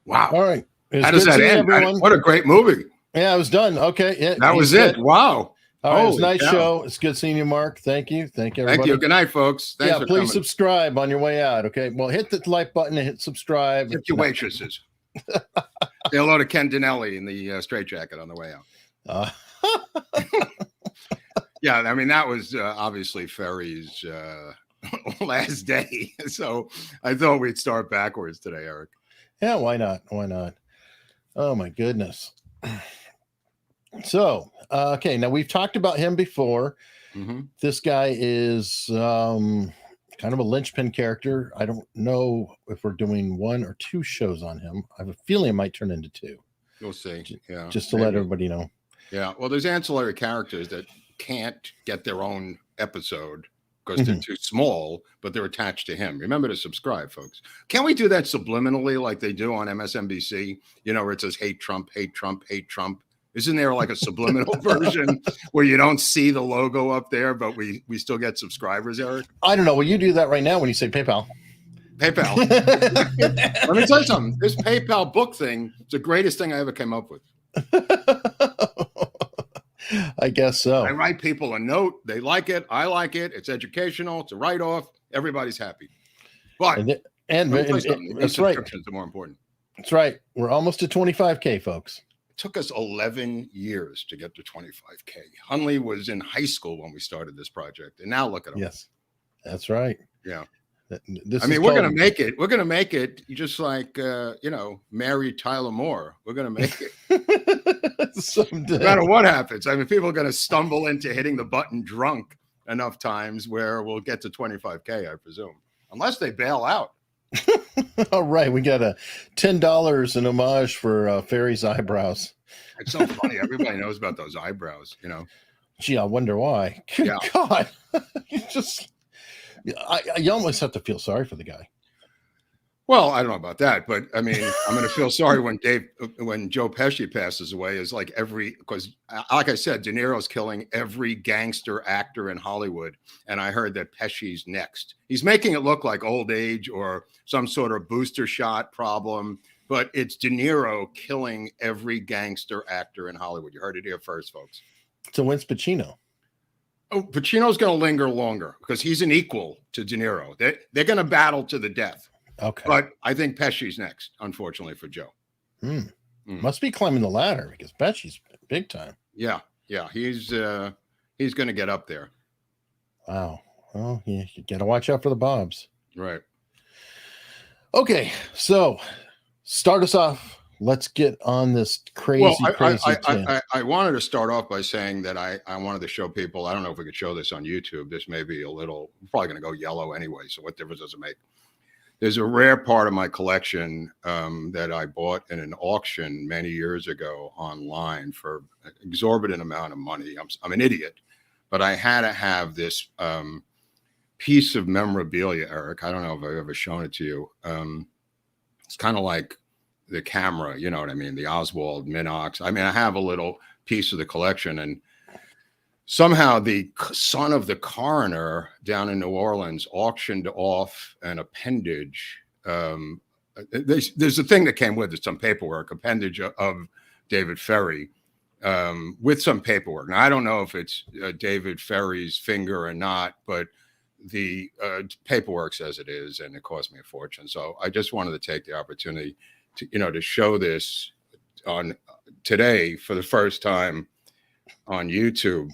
Wow. All right. How does that end? What a great movie. Yeah, it was done. Okay. Yeah, that was it. Wow. All right. It was a nice show. It's good seeing you, Mark. Thank you. Thank you, everybody. Thank you. Good night, folks. Thanks for please coming. subscribe on your way out. Okay. Well, hit the like button and hit subscribe. Tip your waitresses. Say hello to Ken Dinelli in the straitjacket on the way out. Yeah, I mean, that was obviously Ferry's last day. So I thought we'd start backwards today, Eric. Yeah, why not? Why not? Oh, my goodness. So, okay, now we've talked about him before. Mm-hmm. This guy is kind of a linchpin character. I don't know if we're doing 1 or 2 shows on him. I have a feeling it might turn into 2. You'll see. Yeah, just to let everybody know. Yeah, well, there's ancillary characters that can't get their own episode because they're too small, but they're attached to him. Remember to subscribe, folks. Can't we do that subliminally like they do on MSNBC? You know, where it says hate Trump, hate Trump, hate Trump. Isn't there like a subliminal version where you don't see the logo up there, but we still get subscribers, Eric? I don't know. Well, you do that right now when you say PayPal. PayPal. Let me tell you something. This PayPal book thing is the greatest thing I ever came up with. I guess so. I write people a note. They like it. I like it. It's educational. It's a write-off. Everybody's happy. But that's right. Subscriptions are more important. That's right. We're almost to 25K, folks. It took us 11 years to get to 25K. Hunley was in high school when we started this project, and now look at him. Yes, that's right. Yeah. We're going to make it. We're going to make it just like, Mary Tyler Moore. We're going to make it. Someday. No matter what happens. I mean, people are going to stumble into hitting the button drunk enough times where we'll get to 25K, I presume. Unless they bail out. All right. We got a $10 in homage for Ferry's eyebrows. It's so funny. Everybody knows about those eyebrows, you know. Gee, I wonder why. Good God. You almoys have to feel sorry for the guy. Well, I don't know about that, but I mean, I'm going to feel sorry when Joe Pesci passes away. Is like because like I said, De Niro's killing every gangster actor in Hollywood, and I heard that Pesci's next. He's making it look like old age or some sort of booster shot problem, but it's De Niro killing every gangster actor in Hollywood. You heard it here first, folks. So when's Pacino? Oh, Pacino's going to linger longer because he's an equal to De Niro. They're going to battle to the death. Okay. But I think Pesci's next, unfortunately, for Joe. Must be climbing the ladder because Pesci's big time. Yeah. He's going to get up there. Wow. Well, you got to watch out for the Bobs. Right. Okay. So start us off. Let's get on this crazy. I wanted to start off by saying that I wanted to show people, I don't know if we could show this on YouTube. This may be we're probably going to go yellow anyway. So what difference does it make? There's a rare part of my collection that I bought in an auction many years ago online for an exorbitant amount of money. I'm an idiot, but I had to have this piece of memorabilia, Eric. I don't know if I've ever shown it to you. It's kind of like the camera, you know what I mean? The Oswald Minox. I mean, I have a little piece of the collection, and somehow the son of the coroner down in New Orleans auctioned off an appendage. There's a thing that came with it, some paperwork, appendage of David Ferrie with some paperwork. Now, I don't know if it's David Ferrie's finger or not, but the paperwork says it is, and it cost me a fortune. So I just wanted to take the opportunity to show this on today for the first time on YouTube,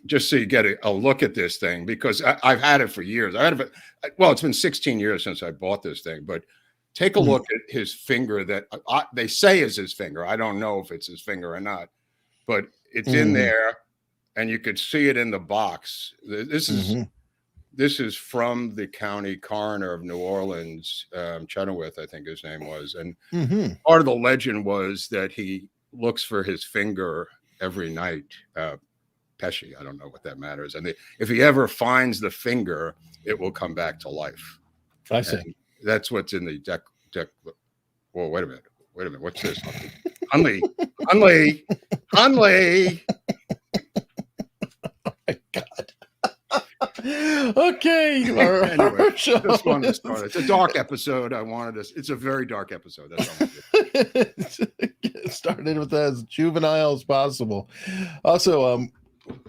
just so you get a look at this thing, because I've had it for years. It's been 16 years since I bought this thing, but take a look at his finger that they say is his finger. I don't know if it's his finger or not, but it's in there, and you could see it in the box. This is from the county coroner of New Orleans, Chenoweth, I think his name was. And part of the legend was that he looks for his finger every night. Pesci, I don't know what that matters. And if he ever finds the finger, it will come back to life. I see. And that's what's in the deck. Well, wait a minute. What's this? Hunley. Oh my God. Okay. Anyway, just wanted to start. It's a dark episode. It's a very dark episode. That's all Get started with as juvenile as possible. Also,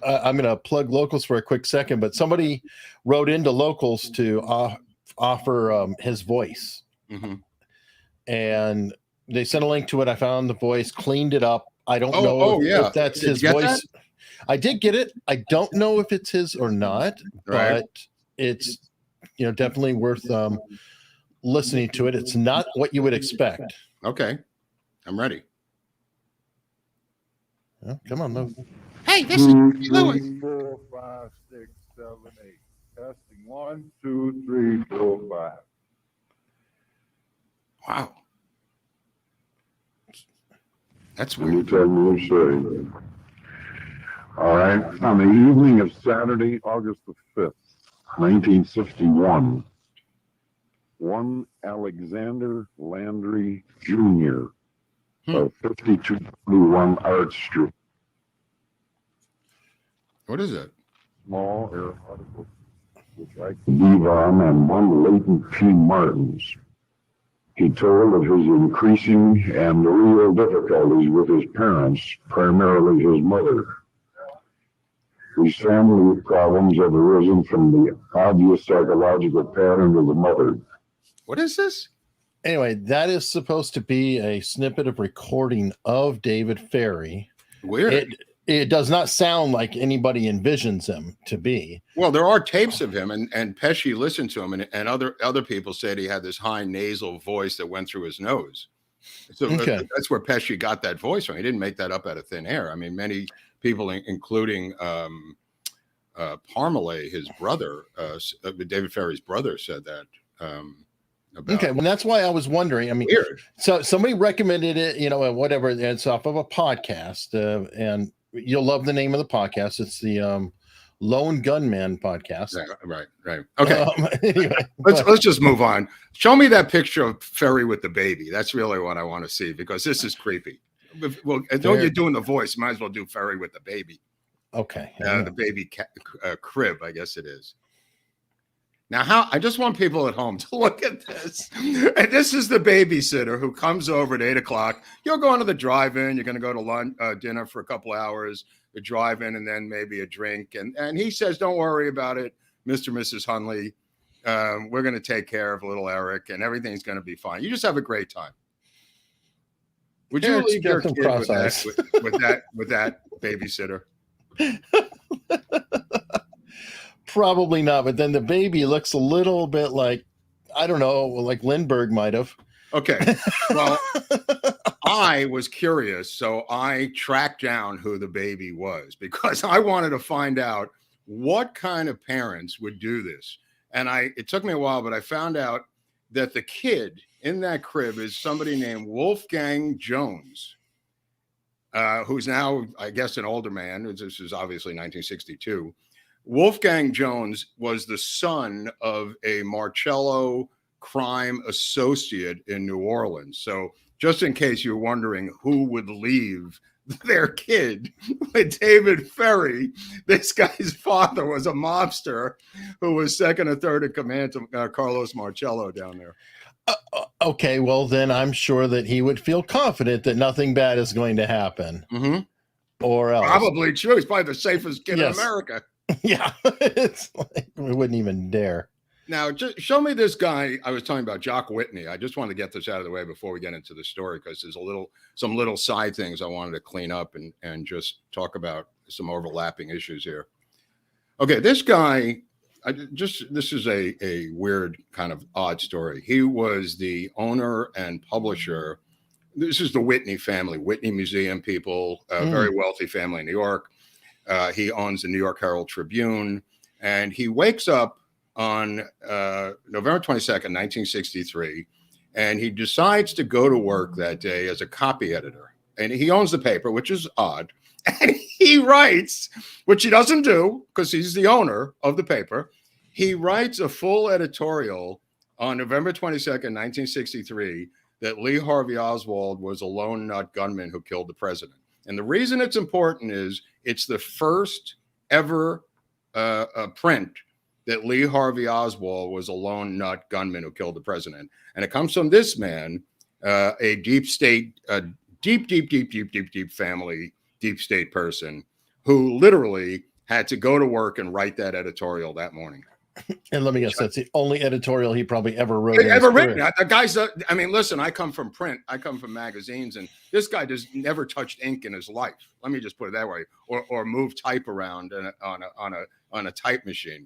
I'm going to plug Locals for a quick second, but somebody wrote into Locals to offer his voice. And they sent a link to it. I found the voice, cleaned it up. I don't know if that's his voice. That? I did get it. I don't know if it's his or not, but it's definitely worth listening to it. It's not what you would expect. Okay, I'm ready. Oh, come on, Lou. Hey, this is Louis. 3, 4, 5, 6, 7, 8. Testing 1, 2, 3, 4, 5. Wow, that's Let me weird. tell you what you're saying. All right. On the evening of Saturday, August the 5th, 1961, one Alexander Landry Jr. of 5221 Art Street. What is it? Small aeronautical which I could leave on, and one Leighton P. Martins. He told of his increasing and real difficulties with his parents, primarily his mother. These family problems have arisen from the obvious psychological pattern of the mother. What is this? Anyway, that is supposed to be a snippet of recording of David Ferrie. Weird. It does not sound like anybody envisions him to be. Well, there are tapes of him, and Pesci listened to him, and other people said he had this high nasal voice that went through his nose. So that's where Pesci got that voice from. He didn't make that up out of thin air. I mean, many people, including Parmalee, his brother, David Ferrie's brother, said that. Okay, well, that's why I was wondering. I mean, weird. So somebody recommended it, and whatever. It's off of a podcast, and you'll love the name of the podcast. It's the Lone Gunman podcast. Right. Okay. Anyway, let's just move on. Show me that picture of Ferry with the baby. That's really what I want to see, because this is creepy. Well, though you're doing the voice, might as well do Ferry with the baby. Okay. The baby crib, I guess it is. Now, I just want people at home to look at this. And this is the babysitter who comes over at 8 o'clock. You're going to the drive-in. You're going to go to lunch, dinner for a couple hours, the drive-in, and then maybe a drink. And he says, don't worry about it, Mr. and Mrs. Hunley. We're going to take care of little Eric, and everything's going to be fine. You just have a great time. Would you leave your kid with that babysitter? Probably not, but then the baby looks a little bit like, I don't know, like Lindbergh might have. Okay. Well, I was curious, so I tracked down who the baby was, because I wanted to find out what kind of parents would do this. And it took me a while, but I found out that the kid in that crib is somebody named Wolfgang Jones, who's now, I guess, an older man. This is obviously 1962. Wolfgang Jones was the son of a Marcello crime associate in New Orleans. So just in case you're wondering who would leave their kid with David Ferrie, this guy's father was a mobster who was second or third in command to Carlos Marcello down there. Okay, well, then I'm sure that he would feel confident that nothing bad is going to happen. Or else. Probably true. He's probably the safest kid in America. Yeah, it's like we wouldn't even dare. Now, just show me this guy I was talking about, Jock Whitney. I just wanted to get this out of the way before we get into the story, because there's some little side things I wanted to clean up and just talk about some overlapping issues here. Okay, this guy, this is a weird kind of odd story. He was the owner and publisher. This is the Whitney family, Whitney Museum people, a very wealthy family in New York. He owns the New York Herald Tribune, and he wakes up on November 22nd, 1963, and he decides to go to work that day as a copy editor. And he owns the paper, which is odd. And he writes, which he doesn't do because he's the owner of the paper. He writes a full editorial on November 22nd, 1963, that Lee Harvey Oswald was a lone nut gunman who killed the president. And the reason it's important is it's the first ever print that Lee Harvey Oswald was a lone nut gunman who killed the president. And it comes from this man, a deep state, deep family, deep state person who literally had to go to work and write that editorial that morning. And let me guess, that's the only editorial he probably ever wrote. The guy's, I mean, listen, I come from print, I come from magazines, and this guy just never touched ink in his life. Let me just put it that way, or move type around on a type machine.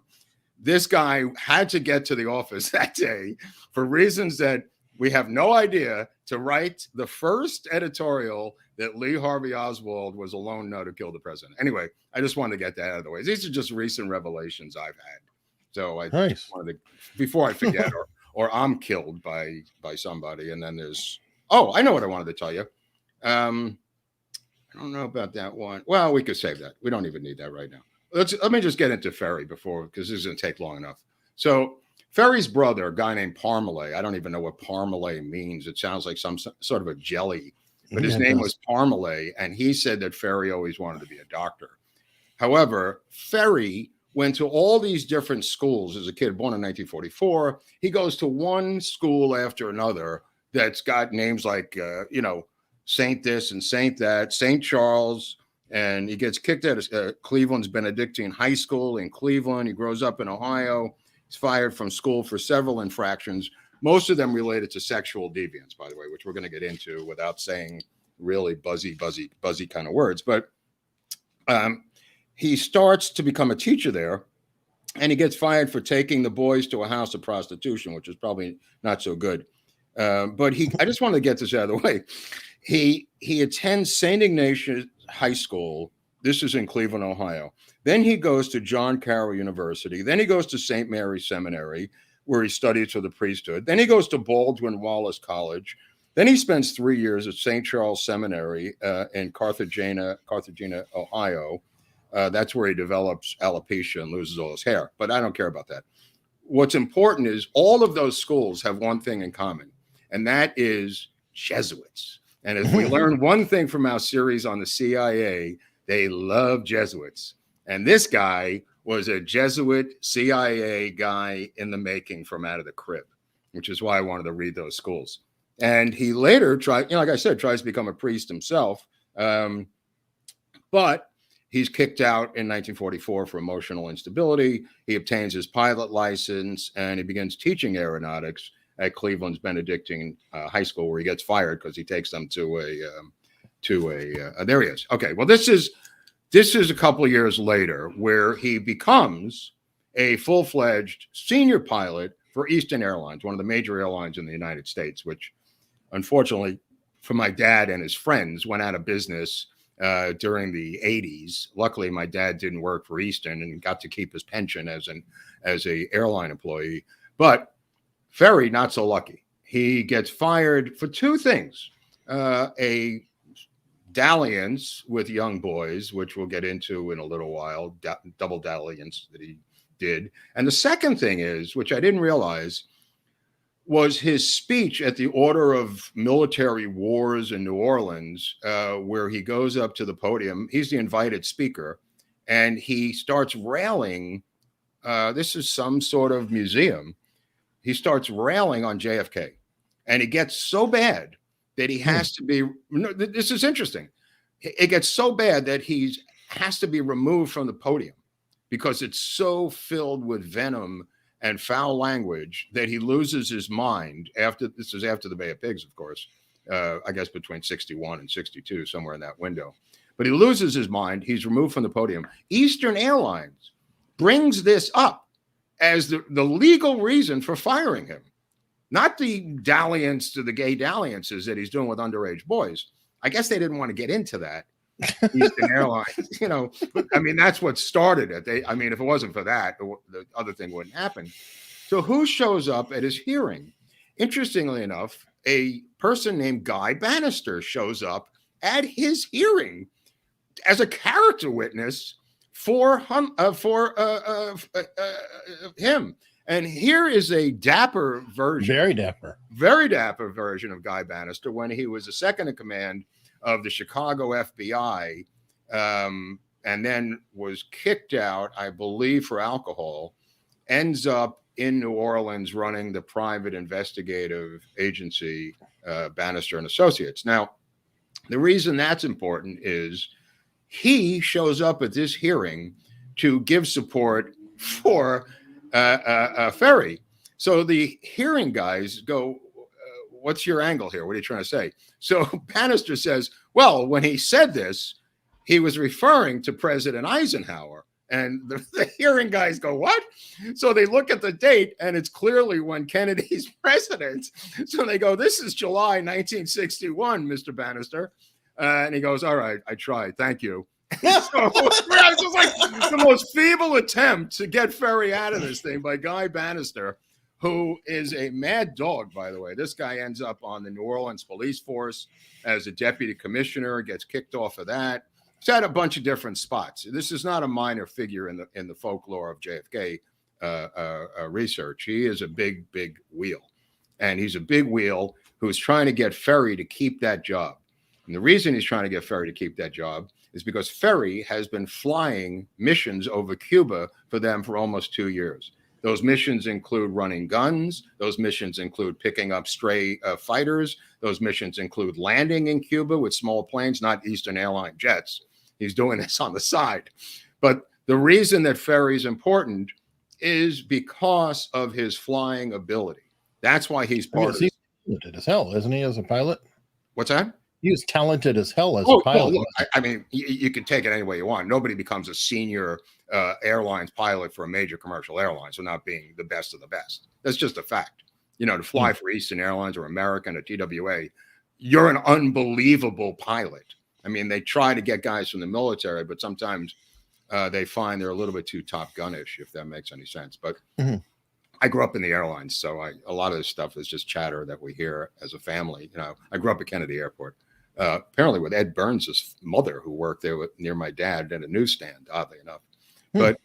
This guy had to get to the office that day for reasons that we have no idea, to write the first editorial that Lee Harvey Oswald was a lone nut who killed the president. Anyway, I just wanted to get that out of the way. These are just recent revelations I've had. So I just wanted to, before I forget, or I'm killed by somebody. And then there's, I know what I wanted to tell you. I don't know about that one. Well, we could save that. We don't even need that right now. Let me just get into Ferry because this is going to take long enough. So Ferry's brother, a guy named Parmalee, I don't even know what Parmalee means. It sounds like some sort of a jelly, but his name was Parmalee, and he said that Ferry always wanted to be a doctor. However, Ferry went to all these different schools as a kid, born in 1944. He goes to one school after another that's got names like, Saint this and Saint that, Saint Charles, and he gets kicked out of Cleveland's Benedictine High School in Cleveland. He grows up in Ohio. He's fired from school for several infractions, most of them related to sexual deviance, by the way, which we're going to get into without saying really buzzy kind of words. But he starts to become a teacher there, and he gets fired for taking the boys to a house of prostitution, which is probably not so good. But I just wanted to get this out of the way. He attends St. Ignatius High School. This is in Cleveland, Ohio. Then he goes to John Carroll University. Then he goes to St. Mary's Seminary, where he studies for the priesthood. Then he goes to Baldwin Wallace College. Then he spends 3 years at St. Charles Seminary in Carthagena, Ohio. That's where he develops alopecia and loses all his hair. But I don't care about that. What's important is all of those schools have one thing in common, and that is Jesuits. And if we learn one thing from our series on the CIA, they love Jesuits. And this guy was a Jesuit CIA guy in the making from out of the crib, which is why I wanted to read those schools. And he later tried, like I said, tries to become a priest himself. But he's kicked out in 1944 for emotional instability. He obtains his pilot license, and he begins teaching aeronautics at Cleveland's Benedictine High School, where he gets fired because he takes them to a there he is. Okay, well, this is a couple of years later where he becomes a full-fledged senior pilot for Eastern Airlines, one of the major airlines in the United States, which unfortunately for my dad and his friends went out of business during the 80s. Luckily, my dad didn't work for Eastern and got to keep his pension as a airline employee. But Ferry, not so lucky. He gets fired for two things. A dalliance with young boys, which we'll get into in a little while, double dalliance that he did. And the second thing is, which I didn't realize, was his speech at the Order of Military Wars in New Orleans, where he goes up to the podium. He's the invited speaker, and he starts railing. This is some sort of museum. He starts railing on JFK, and it gets so bad that he has to be. This is interesting. It gets so bad that he has to be removed from the podium because it's so filled with venom and foul language that he loses his mind after. This is after the Bay of Pigs, of course. I guess between 61 and 62, somewhere in that window. But he loses his mind. He's removed from the podium. Eastern Airlines brings this up as the legal reason for firing him, not the dalliance to the gay dalliances that he's doing with underage boys. I guess they didn't want to get into that. Eastern Airlines, you know, I mean, that's what started it. I mean, if it wasn't for that, the other thing wouldn't happen. So who shows up at his hearing? Interestingly enough, a person named Guy Banister shows up at his hearing as a character witness for him. And here is a dapper version, very dapper version of Guy Banister when he was the second in command of the Chicago FBI, and then was kicked out, I believe, for alcohol, ends up in New Orleans running the private investigative agency, Banister and Associates. Now, the reason that's important is he shows up at this hearing to give support for Ferry. So the hearing guys go, what's your angle here? What are you trying to say? So Banister says, well, when he said this, he was referring to President Eisenhower. And the hearing guys go, what? So they look at the date, and it's clearly when Kennedy's president. So they go, this is July 1961, Mr. Banister. And he goes, all right, I tried. Thank you. So it was like the most feeble attempt to get Ferry out of this thing by Guy Banister, who is a mad dog, by the way. This guy ends up on the New Orleans police force as a deputy commissioner, gets kicked off of that. He's had a bunch of different spots. This is not a minor figure in the folklore of JFK research. He is a big, big wheel. And he's a big wheel who's trying to get Ferry to keep that job. And the reason he's trying to get Ferry to keep that job is because Ferry has been flying missions over Cuba for them for almost 2 years. Those missions include running guns. Those missions include picking up stray fighters. Those missions include landing in Cuba with small planes, not Eastern Airlines jets. He's doing this on the side. But the reason that Ferry's important is because of his flying ability. That's why he's part of it. He's talented as hell, isn't he, as a pilot? What's that? He was talented as hell as a pilot. Look, I mean, you can take it any way you want. Nobody becomes a senior airlines pilot for a major commercial airline, so not being the best of the best. That's just a fact. You know, to fly for Eastern Airlines or American or TWA, you're an unbelievable pilot. I mean, they try to get guys from the military, but sometimes they find they're a little bit too Top Gun-ish, if that makes any sense. But I grew up in the airlines, so a lot of this stuff is just chatter that we hear as a family. You know, I grew up at Kennedy Airport. Apparently with Ed Burns' mother, who worked there near my dad at a newsstand, oddly enough. But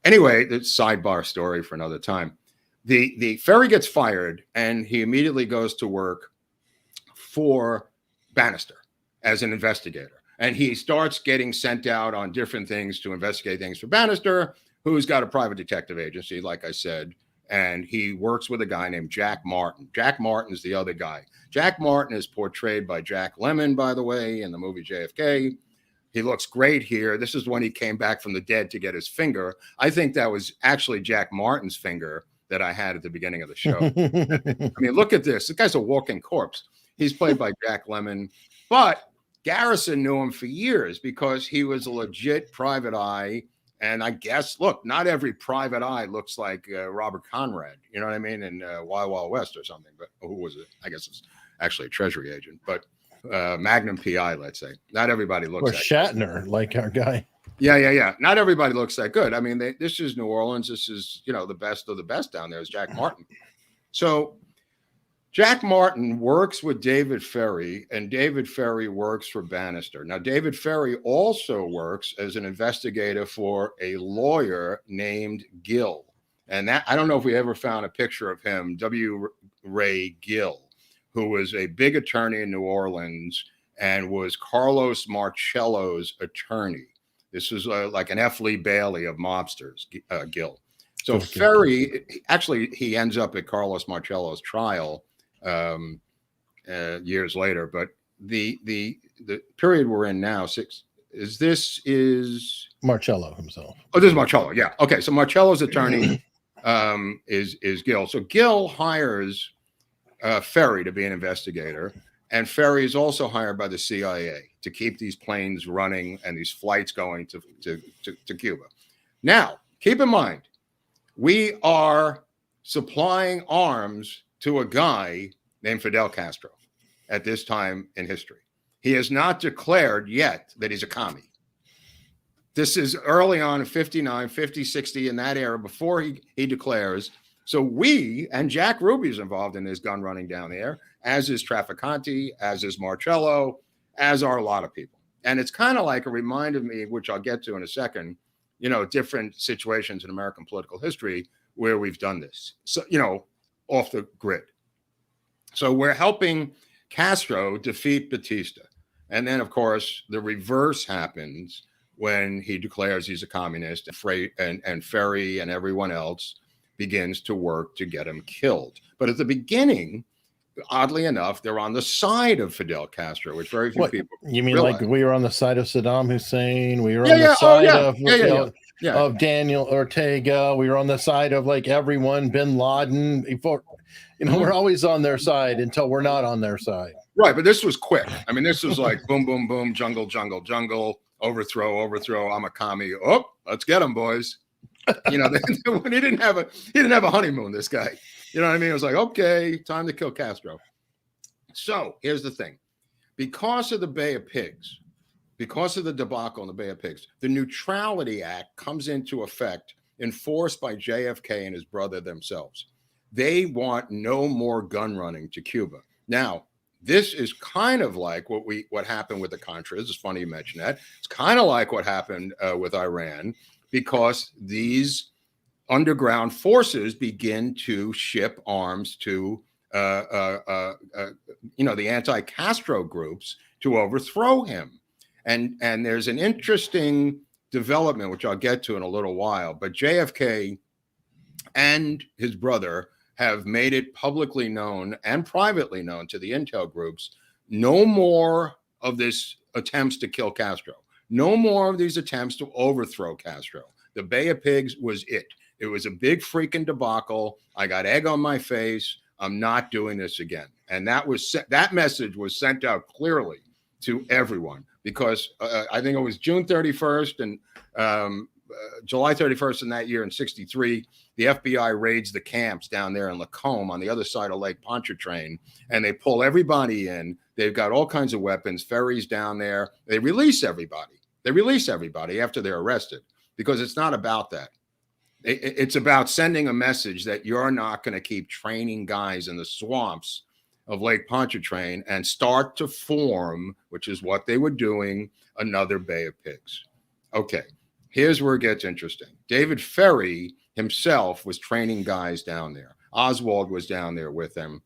anyway, the sidebar story for another time. The Ferry gets fired, and he immediately goes to work for Banister as an investigator. And he starts getting sent out on different things to investigate things for Banister, who's got a private detective agency, like I said. And he works with a guy named Jack Martin. Jack Martin is the other guy. Jack Martin is portrayed by Jack Lemmon, by the way, in the movie JFK. He looks great here. This is when he came back from the dead to get his finger. I think that was actually Jack Martin's finger that I had at the beginning of the show. I mean, look at this. This guy's a walking corpse. He's played by Jack Lemmon. But Garrison knew him for years because he was a legit private eye. And I guess, look, not every private eye looks like Robert Conrad, you know what I mean, in Wild Wild West or something. But who was it? I guess it's actually a Treasury agent, but Magnum PI, let's say. Not everybody looks like Shatner, like our guy. Yeah. Not everybody looks that good. I mean, this is New Orleans. This is, you know, the best of the best down there is Jack Martin. So Jack Martin works with David Ferrie, and David Ferrie works for Banister. Now, David Ferrie also works as an investigator for a lawyer named Gill. And that, I don't know if we ever found a picture of him, W. Ray Gill, who was a big attorney in New Orleans and was Carlos Marcello's attorney. This was like an F. Lee Bailey of mobsters, Gill. So Ferry, actually, he ends up at Carlos Marcello's trial years later. But the period we're in now, is Marcello himself. Oh, this is Marcello. Yeah. Okay. So Marcello's attorney is Gil. So Gil hires Ferry to be an investigator, and Ferry is also hired by the CIA to keep these planes running and these flights going to Cuba. Now, keep in mind, we are supplying arms to a guy named Fidel Castro at this time in history. He has not declared yet that he's a commie. This is early on in 59, 50, 60, in that era, before he declares. So we, and Jack Ruby's involved in this gun running down there, as is Trafficante, as is Marcello, as are a lot of people. And it's kind of like a reminder of me, which I'll get to in a second, different situations in American political history where we've done this. So, off the grid. So we're helping Castro defeat Batista. And then, of course, the reverse happens when he declares he's a communist, and Ferry and everyone else begins to work to get him killed. But at the beginning, oddly enough, they're on the side of Fidel Castro, which very few people You mean realize. Like we were on the side of Saddam Hussein? We were on the side of Daniel Ortega. We were on the side of like everyone, Bin Laden. Before, we're always on their side until we're not on their side. Right, but this was quick. I mean, this was like boom, boom, boom, jungle, jungle, jungle, overthrow. I'm a commie. Oh, let's get him, boys. He didn't have a honeymoon, this guy. You know what I mean? It was like, okay, time to kill Castro. So here's the thing. Because of the Bay of Pigs, because of the debacle in the Bay of Pigs, the Neutrality Act comes into effect, enforced by JFK and his brother themselves. They want no more gun running to Cuba. Now, this is kind of like what happened with the Contras. It's funny you mention that. It's kind of like what happened with Iran, because these underground forces begin to ship arms to the anti-Castro groups to overthrow him. And there's an interesting development, which I'll get to in a little while, but JFK and his brother have made it publicly known and privately known to the intel groups, no more of this attempts to kill Castro. No more of these attempts to overthrow Castro. The Bay of Pigs was it. It was a big freaking debacle. I got egg on my face. I'm not doing this again. And that message was sent out clearly to everyone, because I think it was June 31st and July 31st in that year in 63, the FBI raids the camps down there in Lacombe on the other side of Lake Pontchartrain, and they pull everybody in. They've got all kinds of weapons. Ferry's down there. They release everybody. After they're arrested, because it's not about that. It's about sending a message that you're not going to keep training guys in the swamps of Lake Pontchartrain and start to form, which is what they were doing, another Bay of Pigs. Okay, here's where it gets interesting. David Ferrie himself was training guys down there. Oswald was down there with them.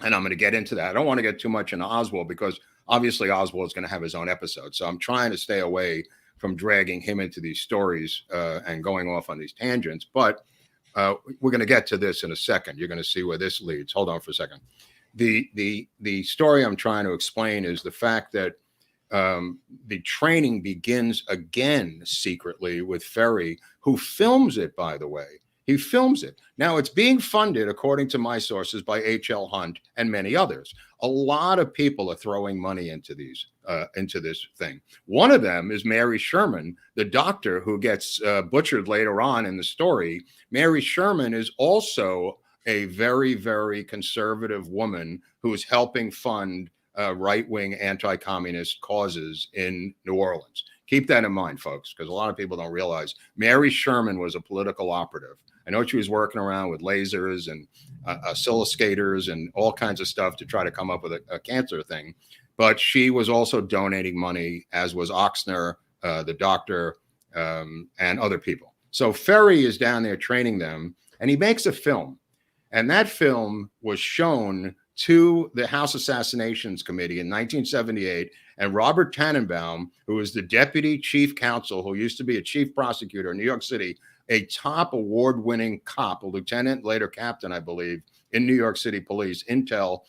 And I'm going to get into that. I don't want to get too much into Oswald, because obviously Oswald is going to have his own episode. So I'm trying to stay away from dragging him into these stories and going off on these tangents. But we're going to get to this in a second. You're going to see where this leads. Hold on for a second. The story I'm trying to explain is the fact that the training begins again secretly with Ferry, who films it, by the way. He films it. Now, it's being funded, according to my sources, by H.L. Hunt and many others. A lot of people are throwing money into this thing. One of them is Mary Sherman, the doctor who gets butchered later on in the story. Mary Sherman is also a very, very conservative woman who is helping fund right-wing anti-communist causes in New Orleans. Keep that in mind, folks, because a lot of people don't realize Mary Sherman was a political operative. I know she was working around with lasers and oscilloscopes and all kinds of stuff to try to come up with a cancer thing. But she was also donating money, as was Oxner, the doctor, and other people. So Ferry is down there training them, and he makes a film. And that film was shown to the House Assassinations Committee in 1978. And Robert Tannenbaum, who was the deputy chief counsel, who used to be a chief prosecutor in New York City, a top award-winning cop, a lieutenant, later captain, I believe, in New York City Police, Intel,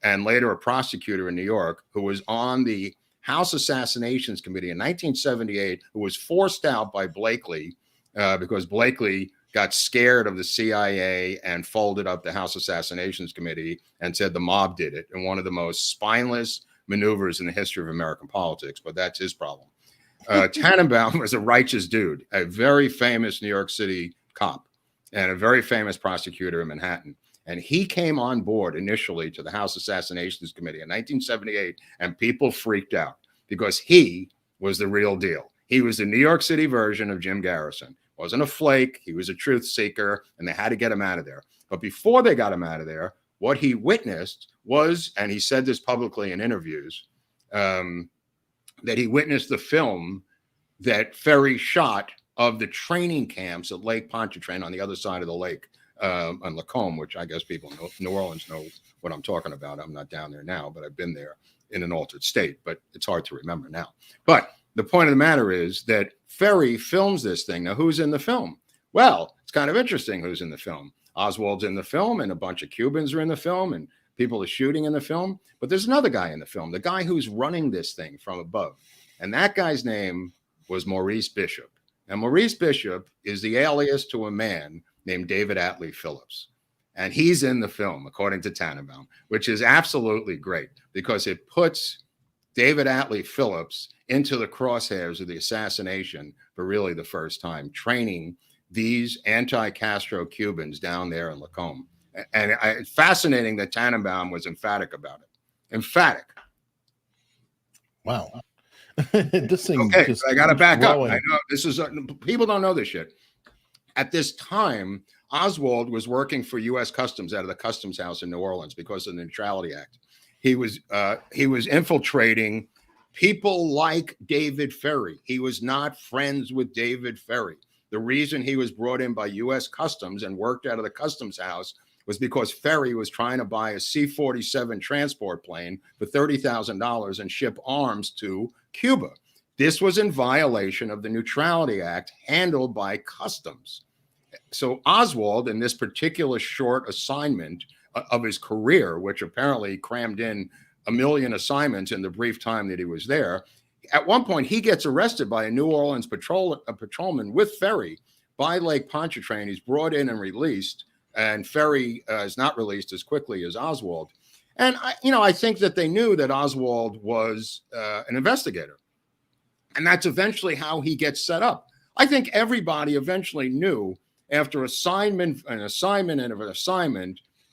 and later a prosecutor in New York, who was on the House Assassinations Committee in 1978, who was forced out by Blakely because Blakely got scared of the CIA and folded up the House Assassinations Committee and said the mob did it, in one of the most spineless maneuvers in the history of American politics. But that's his problem. Tannenbaum was a righteous dude, a very famous New York City cop and a very famous prosecutor in Manhattan. And he came on board initially to the House Assassinations Committee in 1978, and people freaked out because he was the real deal. He was the New York City version of Jim Garrison. Wasn't a flake. He was a truth seeker, and they had to get him out of there. But before they got him out of there, what he witnessed was, and he said this publicly in interviews, that he witnessed the film that Ferry shot of the training camps at Lake Pontchartrain on the other side of the lake, on Lacombe, which I guess people know, New Orleans know what I'm talking about. I'm not down there now, but I've been there in an altered state, but it's hard to remember now. But the point of the matter is that Ferry films this thing. Now, who's in the film? Well, it's kind of interesting who's in the film. Oswald's in the film, and a bunch of Cubans are in the film, and people are shooting in the film. But there's another guy in the film, the guy who's running this thing from above. And that guy's name was Maurice Bishop. And Maurice Bishop is the alias to a man named David Atlee Phillips. And he's in the film, according to Tannenbaum, which is absolutely great because it puts David Atlee Phillips into the crosshairs of the assassination for really the first time, training these anti-Castro Cubans down there in Lacombe. And it's fascinating that Tannenbaum was emphatic about it. Emphatic. Wow. This thing. Okay, I got to back up. I know this is people don't know this shit. At this time, Oswald was working for U.S. Customs out of the Customs House in New Orleans because of the Neutrality Act. He was infiltrating people like David Ferrie. He was not friends with David Ferrie. The reason he was brought in by U.S. Customs and worked out of the Customs House was because Ferry was trying to buy a C-47 transport plane for $30,000 and ship arms to Cuba. This was in violation of the Neutrality Act handled by Customs. So Oswald, in this particular short assignment of his career, which apparently crammed in 1 million assignments in the brief time that he was there, at one point he gets arrested by a New Orleans patrolman with Ferry by Lake Pontchartrain. He's brought in and released, and Ferry is not released as quickly as Oswald. And I think that they knew that Oswald was an investigator, and that's eventually how he gets set up. I think everybody eventually knew after an assignment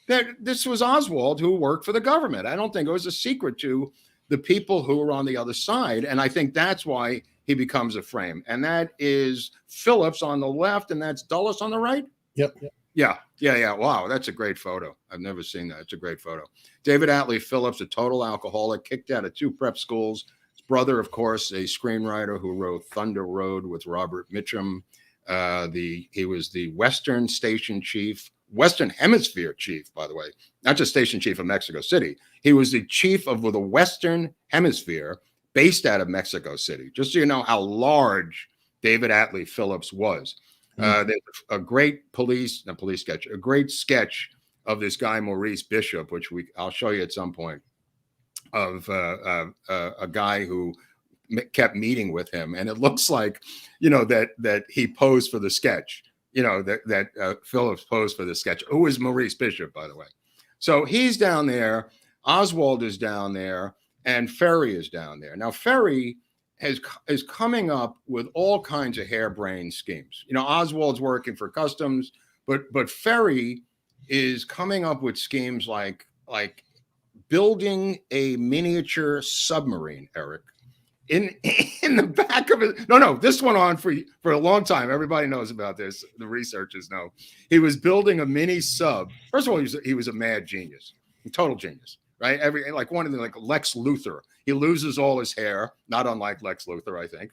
that this was Oswald who worked for the government. I don't think it was a secret to the people who were on the other side. And I think that's why he becomes a frame. And that is Phillips on the left, and that's Dulles on the right. Yep. Yeah. Wow, that's a great photo. I've never seen that. It's a great photo. David Atlee Phillips, a total alcoholic, kicked out of 2 prep schools. His brother, of course, a screenwriter who wrote Thunder Road with Robert Mitchum. He was the Western Hemisphere chief, by the way, not just station chief of Mexico City. He was the chief of the Western Hemisphere based out of Mexico City, just so you know how large David Atlee Phillips was. There's a great a great sketch of this guy, Maurice Bishop, which I'll show you at some point, of a guy who kept meeting with him. And it looks like, that he posed for the sketch. That Phillips posed for the sketch. Who is Maurice Bishop, by the way? So he's down there, Oswald is down there, and Ferry is down there. Now, Ferry is coming up with all kinds of harebrained schemes. Oswald's working for Customs, but Ferry is coming up with schemes like building a miniature submarine, Eric, in the back of it. No, this went on for a long time. Everybody knows about this. The researchers know. He was building a mini sub. First of all, he was a mad genius, a total genius, right? Like Lex Luthor. He loses all his hair, not unlike Lex Luthor, I think.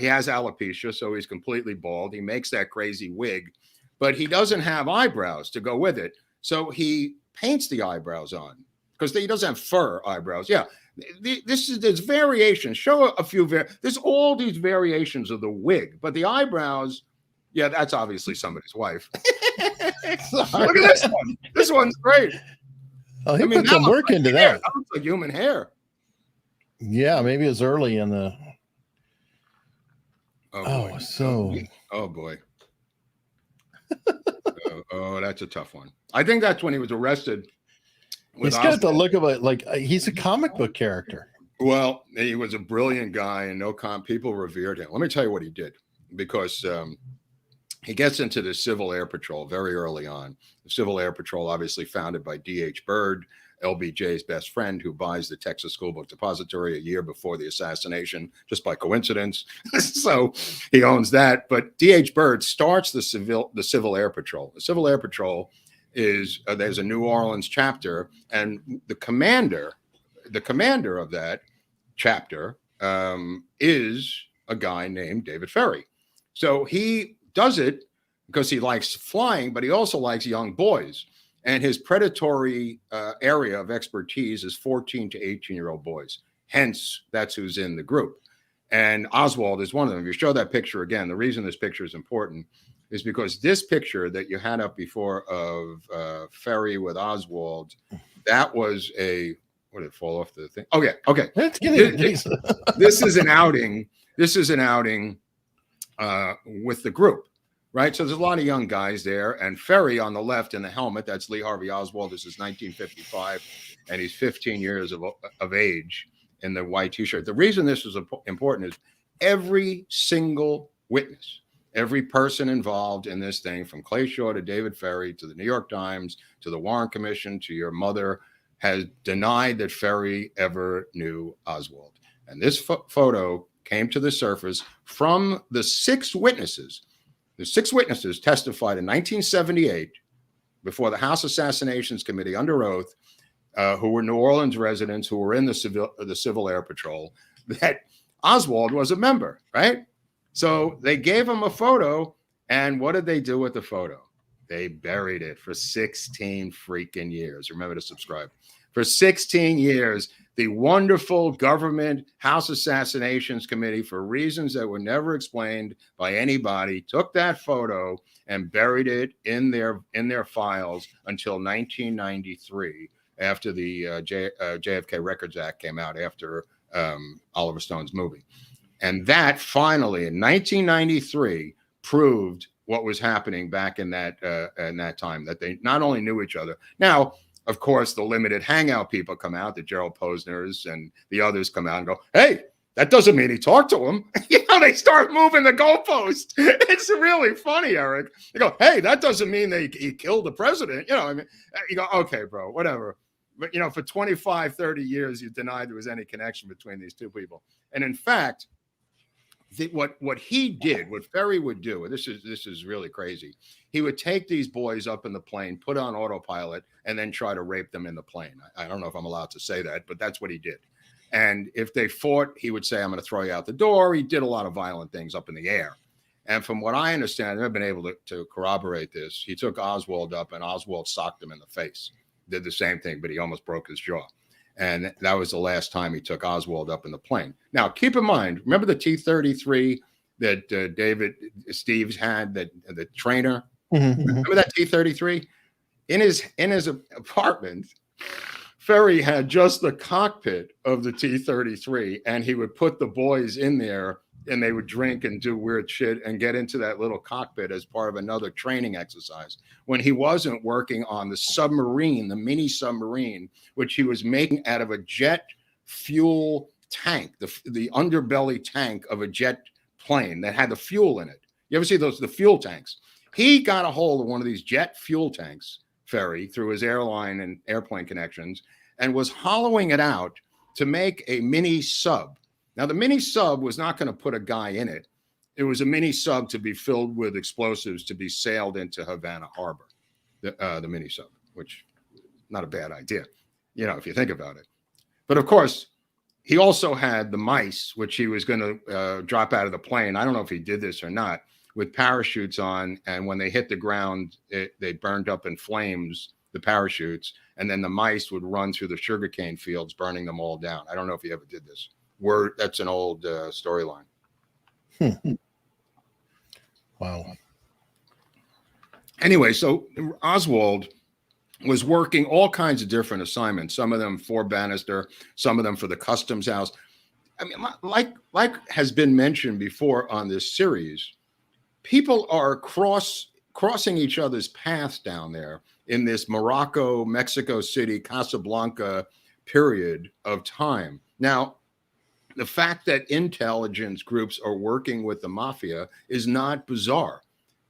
He has alopecia, so he's completely bald. He makes that crazy wig, but he doesn't have eyebrows to go with it. So he paints the eyebrows on because he doesn't have fur eyebrows. Yeah. There's variations. Show a few. There's all these variations of the wig, but the eyebrows, yeah, that's obviously somebody's wife. Look at this one. This one's great. Oh, he put some work into that. That looks like human hair. Yeah, maybe it was early in the. Oh boy. Oh, that's a tough one. I think that's when he was arrested. He's got the look of it like he's a comic book character. Well, he was a brilliant guy, and people revered him. Let me tell you what he did, because he gets into the Civil Air Patrol very early on. The Civil Air Patrol, obviously founded by D.H. Byrd, LBJ's best friend, who buys the Texas School Book Depository a year before the assassination, just by coincidence. So he owns that. But D.H. Byrd starts the Civil Air Patrol. The Civil Air Patrol is there's a New Orleans chapter, and the commander of that chapter is a guy named David Ferrie. So he does it because he likes flying, but he also likes young boys. And his predatory area of expertise is 14 to 18-year-old boys. Hence, that's who's in the group. And Oswald is one of them. If you show that picture again, the reason this picture is important is because this picture that you had up before of Ferry with Oswald, that was a, what did it fall off the thing? Oh, yeah. Okay. This is an outing. This is an outing with the group. Right. So there's a lot of young guys there, and Ferry on the left in the helmet. That's Lee Harvey Oswald. This is 1955, and he's 15 years of age in the white T-shirt. The reason this is important is every single witness, every person involved in this thing, from Clay Shaw to David Ferrie to the New York Times to the Warren Commission to your mother, has denied that Ferry ever knew Oswald. And this photo came to the surface from the 6 witnesses. The 6 witnesses testified in 1978 before the House Assassinations Committee under oath, who were New Orleans residents who were in the Civil Air Patrol, that Oswald was a member, right? So they gave him a photo, and what did they do with the photo? They buried it for 16 freaking years. Remember to subscribe. For 16 years, the wonderful government House Assassinations Committee, for reasons that were never explained by anybody, took that photo and buried it in their files until 1993, after the JFK Records Act came out after Oliver Stone's movie. And that finally, in 1993, proved what was happening back in that time, that they not only knew each other. Now, of course, the limited hangout people come out, the Gerald Posners and the others come out and go, hey, that doesn't mean he talked to him. They start moving the goalpost. It's really funny, Eric. You go, hey, that doesn't mean he killed the president. I mean, you go, okay, bro, whatever. But, for 25, 30 years, you denied there was any connection between these two people. And in fact, what he did, what Ferry would do, and this is really crazy, he would take these boys up in the plane, put on autopilot, and then try to rape them in the plane. I don't know if I'm allowed to say that, but that's what he did. And if they fought, he would say, I'm going to throw you out the door. He did a lot of violent things up in the air. And from what I understand, I've been able to corroborate this, he took Oswald up, and Oswald socked him in the face. Did the same thing, but he almost broke his jaw. And that was the last time he took Oswald up in the plane. Now, keep in mind, remember the T-33 that David Steves had, the trainer? Mm-hmm. Remember that T-33? In his apartment, Ferry had just the cockpit of the T-33, and he would put the boys in there, and they would drink and do weird shit and get into that little cockpit as part of another training exercise. When he wasn't working on the submarine, the mini submarine, which he was making out of a jet fuel tank, the underbelly tank of a jet plane that had the fuel in it. You ever see the fuel tanks? He got a hold of one of these jet fuel tanks, Ferry, through his airline and airplane connections, and was hollowing it out to make a mini sub. Now, the mini sub was not going to put a guy in it. It was a mini sub to be filled with explosives to be sailed into Havana Harbor, the mini sub, which not a bad idea, if you think about it. But of course, he also had the mice, which he was going to drop out of the plane. I don't know if he did this or not, with parachutes on. And when they hit the ground, they burned up in flames, the parachutes. And then the mice would run through the sugarcane fields, burning them all down. I don't know if he ever did this. That's an old storyline. Wow. Anyway, so Oswald was working all kinds of different assignments, some of them for Banister, some of them for the Customs House. I mean, like has been mentioned before on this series, people are crossing each other's paths down there in this Morocco, Mexico City, Casablanca period of time. Now, the fact that intelligence groups are working with the mafia is not bizarre.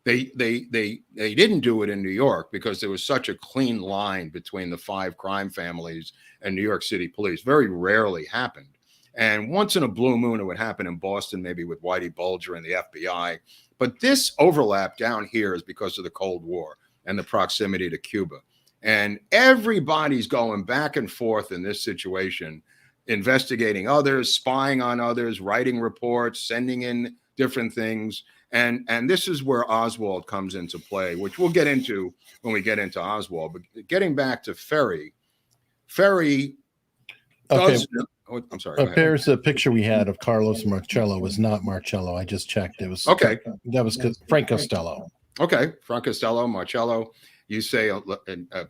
They didn't do it in New York because there was such a clean line between the 5 crime families and New York City police. Very rarely happened. And once in a blue moon, it would happen in Boston, maybe with Whitey Bulger and the FBI. But this overlap down here is because of the Cold War and the proximity to Cuba. And everybody's going back and forth in this situation, investigating others, spying on others, writing reports, sending in different things. And this is where Oswald comes into play, which we'll get into when we get into Oswald. But getting back to Ferry does... Okay. Oh, I'm sorry. There's a picture we had of Carlos Marcello. Was not Marcello. I just checked. It was okay. That was Frank Costello. Okay, Frank Costello, Marcello. You say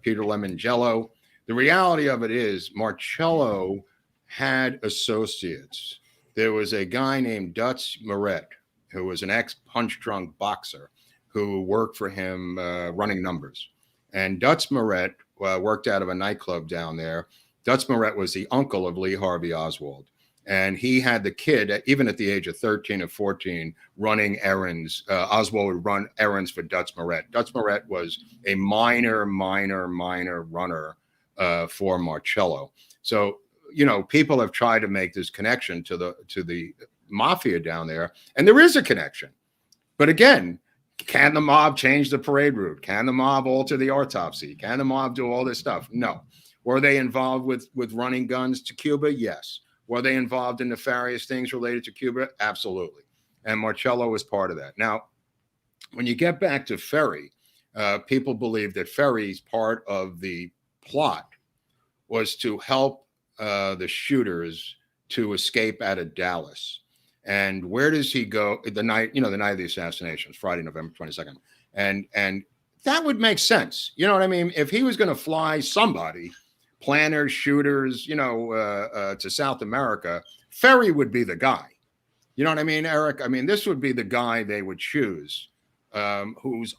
Peter Lemongello. The reality of it is Marcello had associates. There was a guy named Dutz Murret, who was an ex-punch-drunk boxer who worked for him running numbers. And Dutz Murret worked out of a nightclub down there. Dutz Murret was the uncle of Lee Harvey Oswald. And he had the kid, even at the age of 13 or 14, running errands. Oswald would run errands for Dutz Murret. Dutz Murret was a minor runner for Marcello. So, you know, people have tried to make this connection to the mafia down there. And there is a connection. But again, can the mob change the parade route? Can the mob alter the autopsy? Can the mob do all this stuff? No. Were they involved with running guns to Cuba? Yes. Were they involved in nefarious things related to Cuba? Absolutely. And Marcello was part of that. Now, when you get back to Ferry, people believe that Ferry's part of the plot was to help the shooters to escape out of Dallas. And where does he go? The night of the assassination, Friday, November 22nd. And that would make sense. You know what I mean? If he was going to fly somebody, planners, shooters, to South America, Ferry would be the guy. You know what I mean, Eric? I mean, this would be the guy they would choose, who's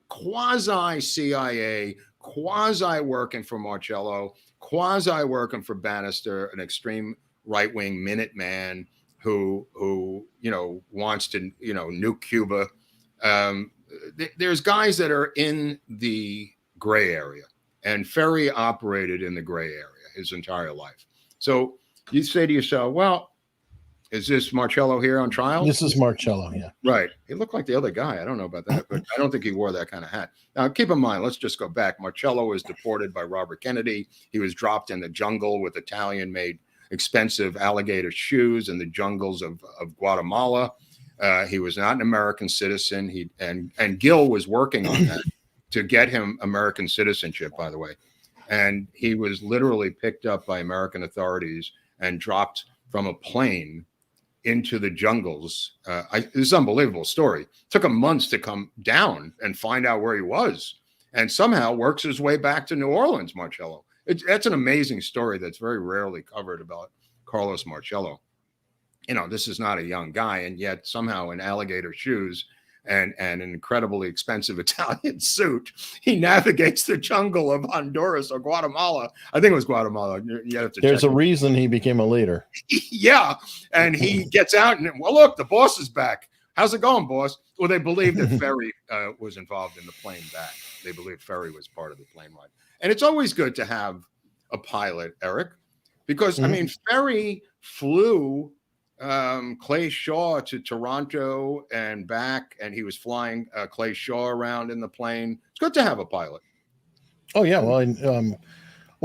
quasi-CIA, quasi-working for Marcello, quasi-working for Banister, an extreme right-wing Minuteman who wants to, nuke Cuba. There's guys that are in the gray area. And Ferry operated in the gray area his entire life. So you say to yourself, well, is this Marcello here on trial? This is Marcello, yeah. Right. He looked like the other guy. I don't know about that, but I don't think he wore that kind of hat. Now, keep in mind, let's just go back. Marcello was deported by Robert Kennedy. He was dropped in the jungle with Italian-made expensive alligator shoes in the jungles of Guatemala. He was not an American citizen. And Gil was working on that to get him American citizenship, by the way. And he was literally picked up by American authorities and dropped from a plane into the jungles. This is an unbelievable story. It took him months to come down and find out where he was, and somehow works his way back to New Orleans, Marcello. That's an amazing story that's very rarely covered about Carlos Marcello. This is not a young guy, and yet somehow in alligator shoes and an incredibly expensive Italian suit, he navigates the jungle of Honduras or Guatemala. I think it was Guatemala. You have to There's a reason he became a leader. Yeah. And he gets out and, well, look, the boss is back. How's it going, boss? Well, they believe that Ferry was involved in the plane back. They believe Ferry was part of the plane ride. And it's always good to have a pilot, Eric, because, I mean, Ferry flew Clay Shaw to Toronto and back, and he was flying Clay Shaw around in the plane. It's good to have a pilot. Oh yeah, well,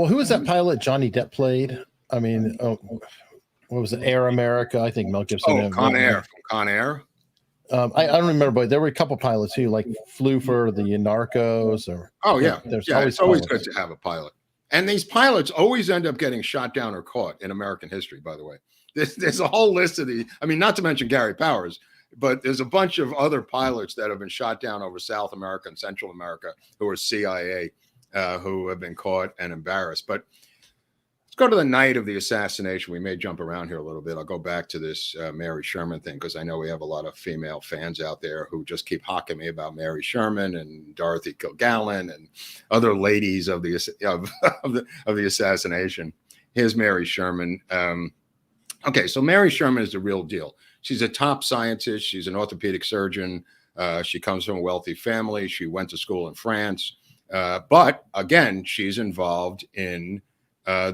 who was that pilot Johnny Depp played? I mean, what was it? Air America, I think Mel Gibson. Oh, Con Air. Con Air. I don't remember, but there were a couple pilots who flew for the Narcos or. Oh yeah, it's always good to have a pilot. And these pilots always end up getting shot down or caught in American history, by the way. There's a whole list of not to mention Gary Powers, but there's a bunch of other pilots that have been shot down over South America and Central America who are CIA, who have been caught and embarrassed. But let's go to the night of the assassination. We may jump around here a little bit. I'll go back to this Mary Sherman thing because I know we have a lot of female fans out there who just keep hawking me about Mary Sherman and Dorothy Kilgallen and other ladies of the assassination. Here's Mary Sherman. Okay, so Mary Sherman is the real deal. She's a top scientist. She's an orthopedic surgeon. She comes from a wealthy family. She went to school in France. But again, she's involved in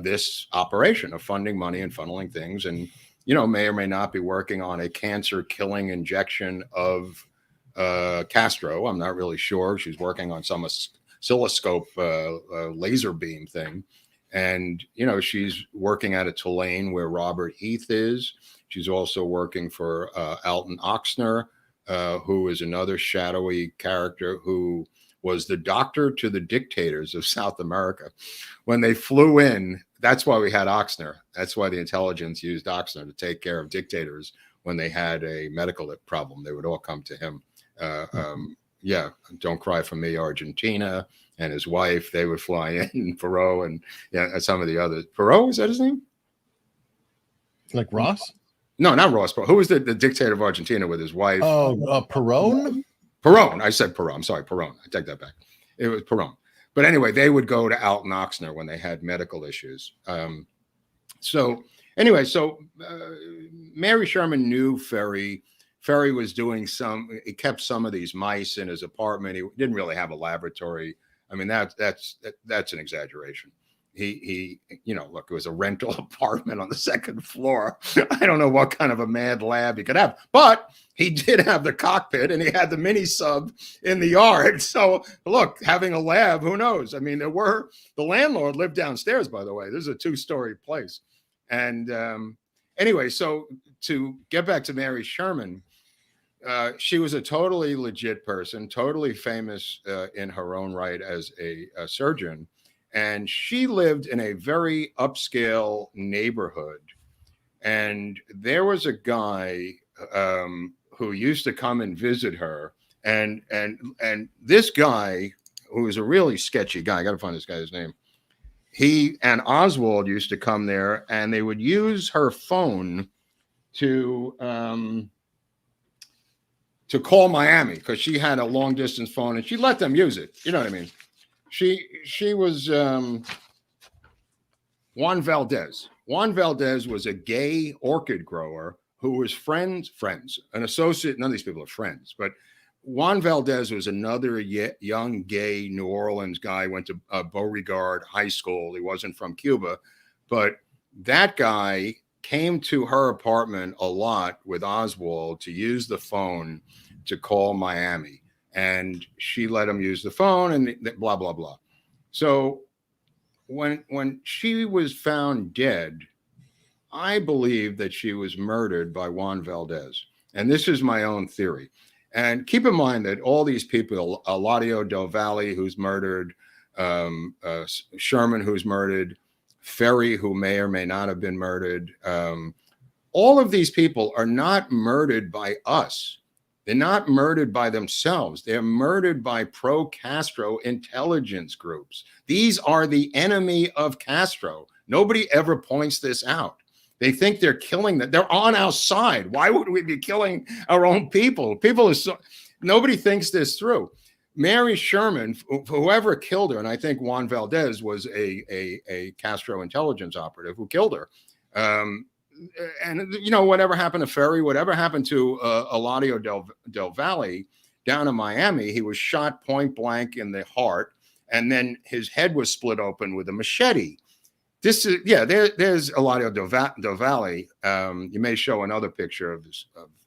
this operation of funding money and funneling things, and may or may not be working on a cancer-killing injection of Castro. I'm not really sure. She's working on some oscilloscope laser beam thing, and she's working out of Tulane, where Robert Heath is. She's also working for Alton Oxner, who is another shadowy character who was the doctor to the dictators of South America. When they flew in, that's why we had Oxner. That's why the intelligence used Oxner to take care of dictators when they had a medical problem. They would all come to him. Don't Cry for Me, Argentina, and his wife, they would fly in, Perot, and some of the others. Perot, is that his name? Like Ross? No, not Ross. But who was the dictator of Argentina with his wife? Oh, Perón? Perón. I said Perón. I'm sorry, Perón. I take that back. It was Perón. But anyway, they would go to Alton Oxner when they had medical issues. So Mary Sherman knew Ferry. Ferry was doing he kept some of these mice in his apartment. He didn't really have a laboratory. I mean, that's an exaggeration. He look, it was a rental apartment on the second floor. I don't know what kind of a mad lab he could have, but he did have the cockpit and he had the mini sub in the yard. So look, having a lab, who knows? I mean, the landlord lived downstairs, by the way. This is a 2-story place. And anyway, so to get back to Mary Sherman, she was a totally legit person, totally famous in her own right as a surgeon. And she lived in a very upscale neighborhood. And there was a guy who used to come and visit her. And this guy, who was a really sketchy guy, I got to find this guy's name. He and Oswald used to come there, and they would use her phone to call Miami because she had a long distance phone, and she let them use it. You know what I mean? She was Juan Valdez. Juan Valdez was a gay orchid grower who was friends, an associate. None of these people are friends, but Juan Valdez was another young gay New Orleans guy, went to Beauregard High School. He wasn't from Cuba, but that guy came to her apartment a lot with Oswald to use the phone to call Miami. And she let him use the phone and blah, blah, blah. So when she was found dead, I believe that she was murdered by Juan Valdez. And this is my own theory. And keep in mind that all these people, Eladio Del Valle, who's murdered, Sherman, who's murdered, Ferry, who may or may not have been murdered, all of these people are not murdered by us. They're not murdered by themselves. They're murdered by pro-Castro intelligence groups. These are the enemy of Castro. Nobody ever points this out. They think they're killing them. They're on our side. Why would we be killing our own people? Nobody thinks this through. Mary Sherman, whoever killed her, and I think Juan Valdez was a Castro intelligence operative who killed her. And whatever happened to Ferry, whatever happened to Eladio Del Valle down in Miami, he was shot point blank in the heart, and then his head was split open with a machete. This is, there's Eladio Del Valle. You may show another picture of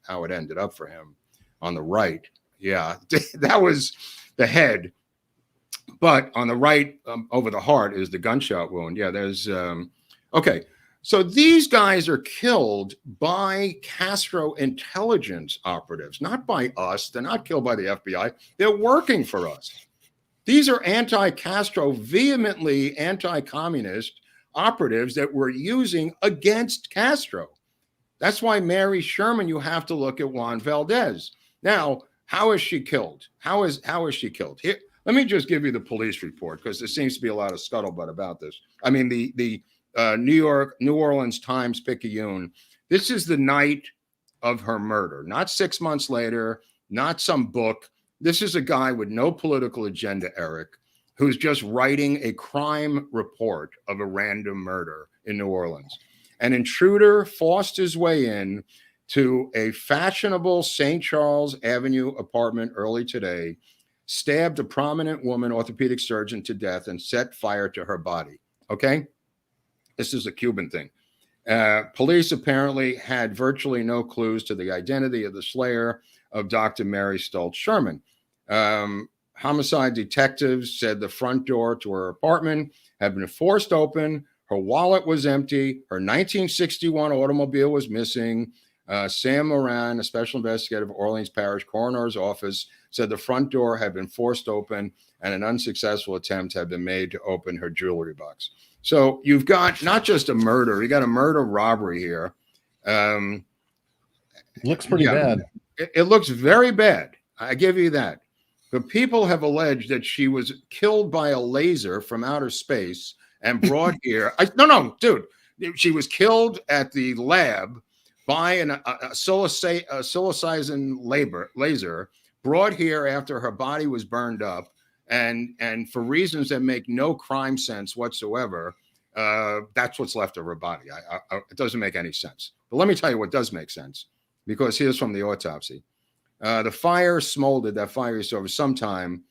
how it ended up for him on the right. Yeah, that was the head. But on the right, over the heart, is the gunshot wound. Yeah, there's, okay. So these guys are killed by Castro intelligence operatives, not by us. They're not killed by the FBI. They're working for us. These are anti-Castro, vehemently anti-communist operatives that we're using against Castro. That's why Mary Sherman, you have to look at Juan Valdez. Now, how is she killed? How is she killed? Here, let me just give you the police report, because there seems to be a lot of scuttlebutt about this. I mean, the New Orleans Times-Picayune. This is the night of her murder, not 6 months later, not some book. This is a guy with no political agenda, Eric, who's just writing a crime report of a random murder in New Orleans. An intruder forced his way in to a fashionable St. Charles Avenue apartment early today, stabbed a prominent woman, orthopedic surgeon, to death and set fire to her body. Okay? This is a Cuban thing. Police apparently had virtually no clues to the identity of the slayer of Dr. Mary Stoltz Sherman. Homicide detectives said the front door to her apartment had been forced open. Her wallet was empty. Her 1961 automobile was missing. Sam Moran, a special investigator of Orleans Parish Coroner's Office, said the front door had been forced open and an unsuccessful attempt had been made to open her jewelry box. So you've got not just a murder, you got a murder robbery here. Looks pretty bad. It looks very bad. I give you that. But people have alleged that she was killed by a laser from outer space and brought here. No, dude. She was killed at the lab by a psilocybin laser, brought here after her body was burned up, and for reasons that make no crime sense whatsoever. That's what's left of her body. It doesn't make any sense. But let me tell you what does make sense, because here's from the autopsy. The fire smoldered. That fire you saw for some time.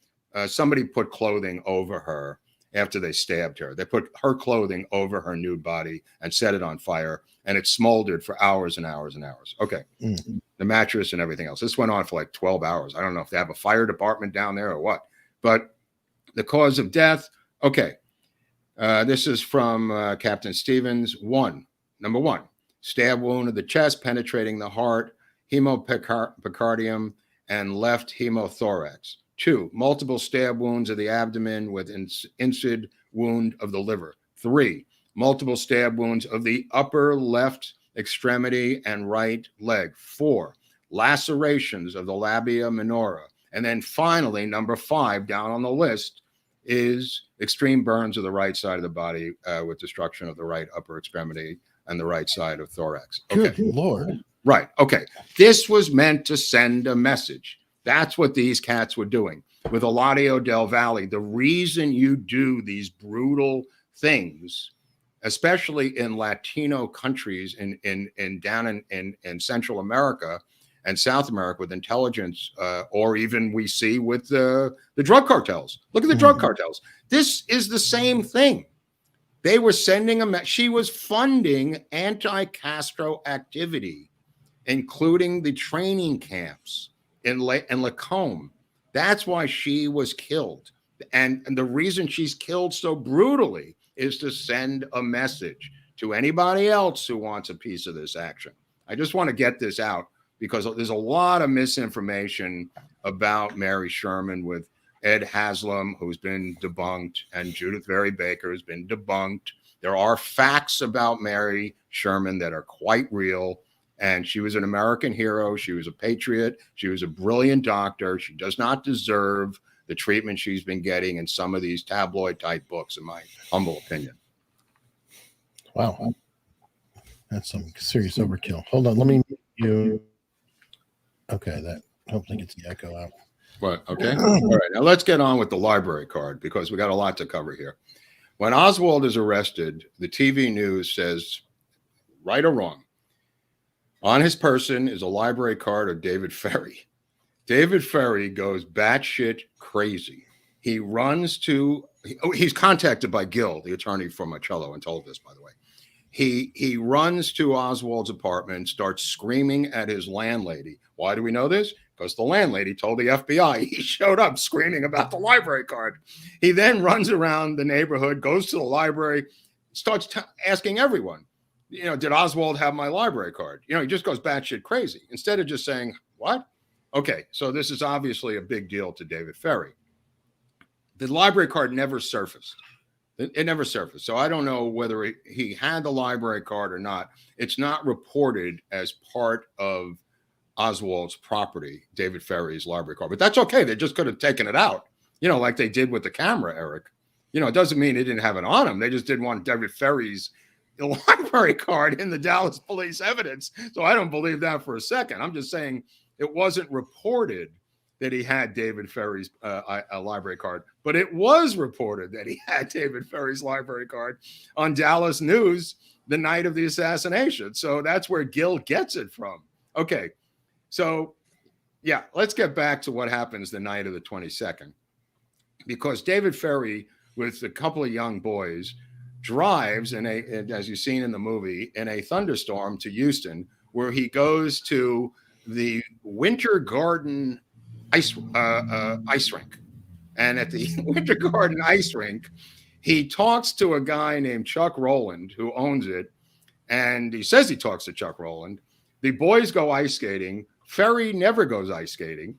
Somebody put clothing over her after they stabbed her. They put her clothing over her nude body and set it on fire, and it smoldered for hours and hours and hours. Okay. Mm-hmm. The mattress and everything else. This went on for like 12 hours. I don't know if they have a fire department down there or what, but the cause of death. Okay. This is from Captain Stevens. Number one, stab wound of the chest penetrating the heart, hemopericardium, and left hemothorax. 2, multiple stab wounds of the abdomen with incisive wound of the liver. 3, multiple stab wounds of the upper left extremity and right leg. 4, lacerations of the labia minora. And then finally, number 5 down on the list is extreme burns of the right side of the body with destruction of the right upper extremity and the right side of thorax. Okay. Good Lord. Right. Okay. This was meant to send a message. That's what these cats were doing with Eladio del Valle. The reason you do these brutal things, especially in Latino countries down in Central America and South America with intelligence, or even we see with the drug cartels. Look at the drug cartels. This is the same thing. They were sending she was funding anti-Castro activity, including the training camps in Lacombe. That's why she was killed. And the reason she's killed so brutally is to send a message to anybody else who wants a piece of this action. I just want to get this out because there's a lot of misinformation about Mary Sherman with Ed Haslam, who's been debunked, and Judith Very Baker has been debunked. There are facts about Mary Sherman that are quite real. And she was an American hero. She was a patriot. She was a brilliant doctor. She does not deserve the treatment she's been getting in some of these tabloid-type books, in my humble opinion. Wow. That's some serious overkill. Hold on. Let me mute you. Okay, that hopefully gets the echo out. What? Okay. All right. Now let's get on with the library card because we got a lot to cover here. When Oswald is arrested, the TV news says, right or wrong, on his person is a library card of David Ferrie. David Ferrie goes batshit crazy. He runs to, he's contacted by Gil, the attorney for Marcello, and told this, by the way. He runs to Oswald's apartment, starts screaming at his landlady. Why do we know this? Because the landlady told the FBI. He showed up screaming about the library card. He then runs around the neighborhood, goes to the library, starts asking everyone, did Oswald have my library card? He just goes batshit crazy instead of just saying, what? Okay, so this is obviously a big deal to David Ferrie. The library card never surfaced. It never surfaced. So I don't know whether he had the library card or not. It's not reported as part of Oswald's property, David Ferrie's library card. But that's okay. They just could have taken it out, like they did with the camera, Eric. It doesn't mean they didn't have it on him. They just didn't want David Ferrie's library card in the Dallas police evidence. So I don't believe that for a second. I'm just saying it wasn't reported that he had David Ferrie's a library card, but it was reported that he had David Ferrie's library card on Dallas News the night of the assassination. So that's where Gil gets it from. Okay, so yeah, let's get back to what happens the night of the 22nd, because David Ferrie, with a couple of young boys, drives as you've seen in the movie, in a thunderstorm to Houston, where he goes to the Winter Garden ice rink. And at the Winter Garden ice rink, he talks to a guy named Chuck Rowland, who owns it. And he says he talks to Chuck Rowland. The boys go ice skating. Ferry never goes ice skating.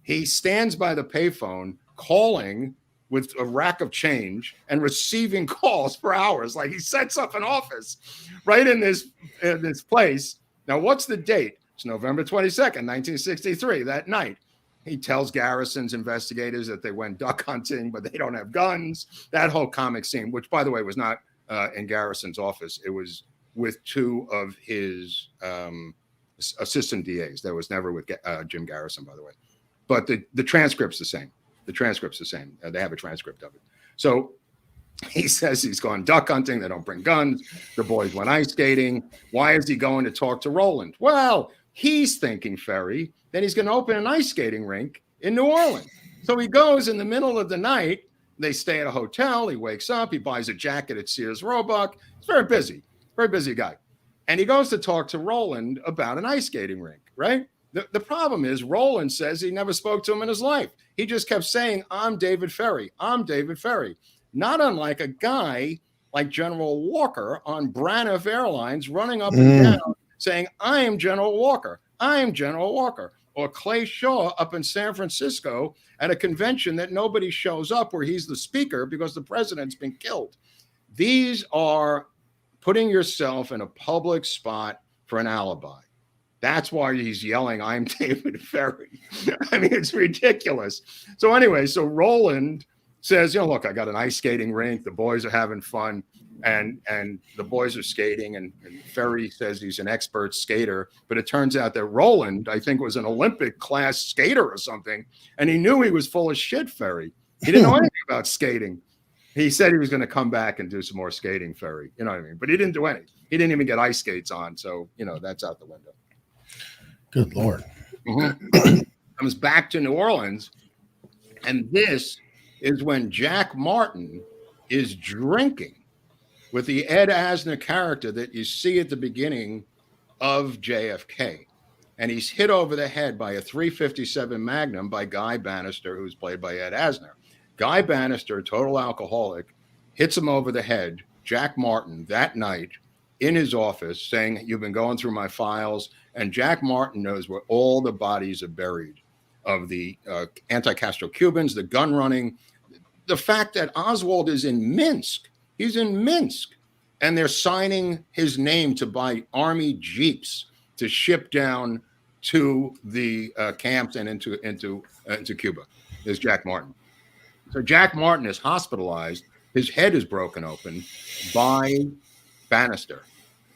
He stands by the payphone calling with a rack of change and receiving calls for hours. Like, he sets up an office right in this place. Now, what's the date? It's November 22nd, 1963, that night. He tells Garrison's investigators that they went duck hunting, but they don't have guns. That whole comic scene, which, by the way, was not in Garrison's office. It was with two of his assistant DAs. That was never with Jim Garrison, by the way. But the transcript's the same. The transcript's the same. They have a transcript of it. So he says he's gone duck hunting. They don't bring guns. The boys went ice skating. Why is he going to talk to Rowland? Well, he's thinking, Ferry, that he's going to open an ice skating rink in New Orleans. So he goes in the middle of the night. They stay at a hotel. He wakes up. He buys a jacket at Sears Roebuck. He's very busy guy. And he goes to talk to Rowland about an ice skating rink, right? The problem is Rowland says he never spoke to him in his life. He just kept saying, I'm David Ferrie. I'm David Ferrie. Not unlike a guy like General Walker on Braniff Airlines running up and down saying, I am General Walker. I am General Walker. Or Clay Shaw up in San Francisco at a convention that nobody shows up, where he's the speaker because the president's been killed. These are putting yourself in a public spot for an alibi. That's why he's yelling, I'm David Ferrie. I mean, it's ridiculous. So anyway, so Rowland says, look, I got an ice skating rink. The boys are having fun. And the boys are skating. And Ferry says he's an expert skater. But it turns out that Rowland, I think, was an Olympic class skater or something. And he knew he was full of shit, Ferry. He didn't know anything about skating. He said he was going to come back and do some more skating, Ferry. You know what I mean? But he didn't do any. He didn't even get ice skates on. So, that's out the window. Good Lord. Comes back to New Orleans. And this is when Jack Martin is drinking with the Ed Asner character that you see at the beginning of JFK. And he's hit over the head by a .357 Magnum by Guy Banister, who's played by Ed Asner. Guy Banister, total alcoholic, hits him over the head, Jack Martin, that night in his office, saying, you've been going through my files. And Jack Martin knows where all the bodies are buried of the anti-Castro Cubans, the gun running, the fact that Oswald is in Minsk. He's in Minsk. And they're signing his name to buy Army Jeeps to ship down to the camps and into Cuba. There's Jack Martin. So Jack Martin is hospitalized. His head is broken open by Banister.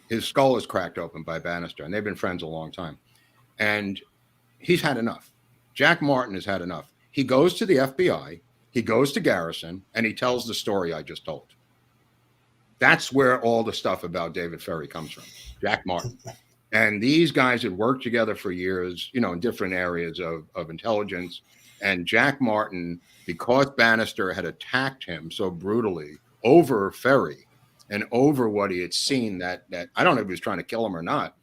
His skull is cracked open by Banister, and they've been friends a long time. And he's had enough. Jack Martin has had enough. He goes to the FBI, he goes to Garrison, and he tells the story I just told. That's where all the stuff about David Ferrie comes from, Jack Martin. And these guys had worked together for years, in different areas of intelligence. And Jack Martin, because Banister had attacked him so brutally over Ferrie and over what he had seen, that I don't know if he was trying to kill him or not,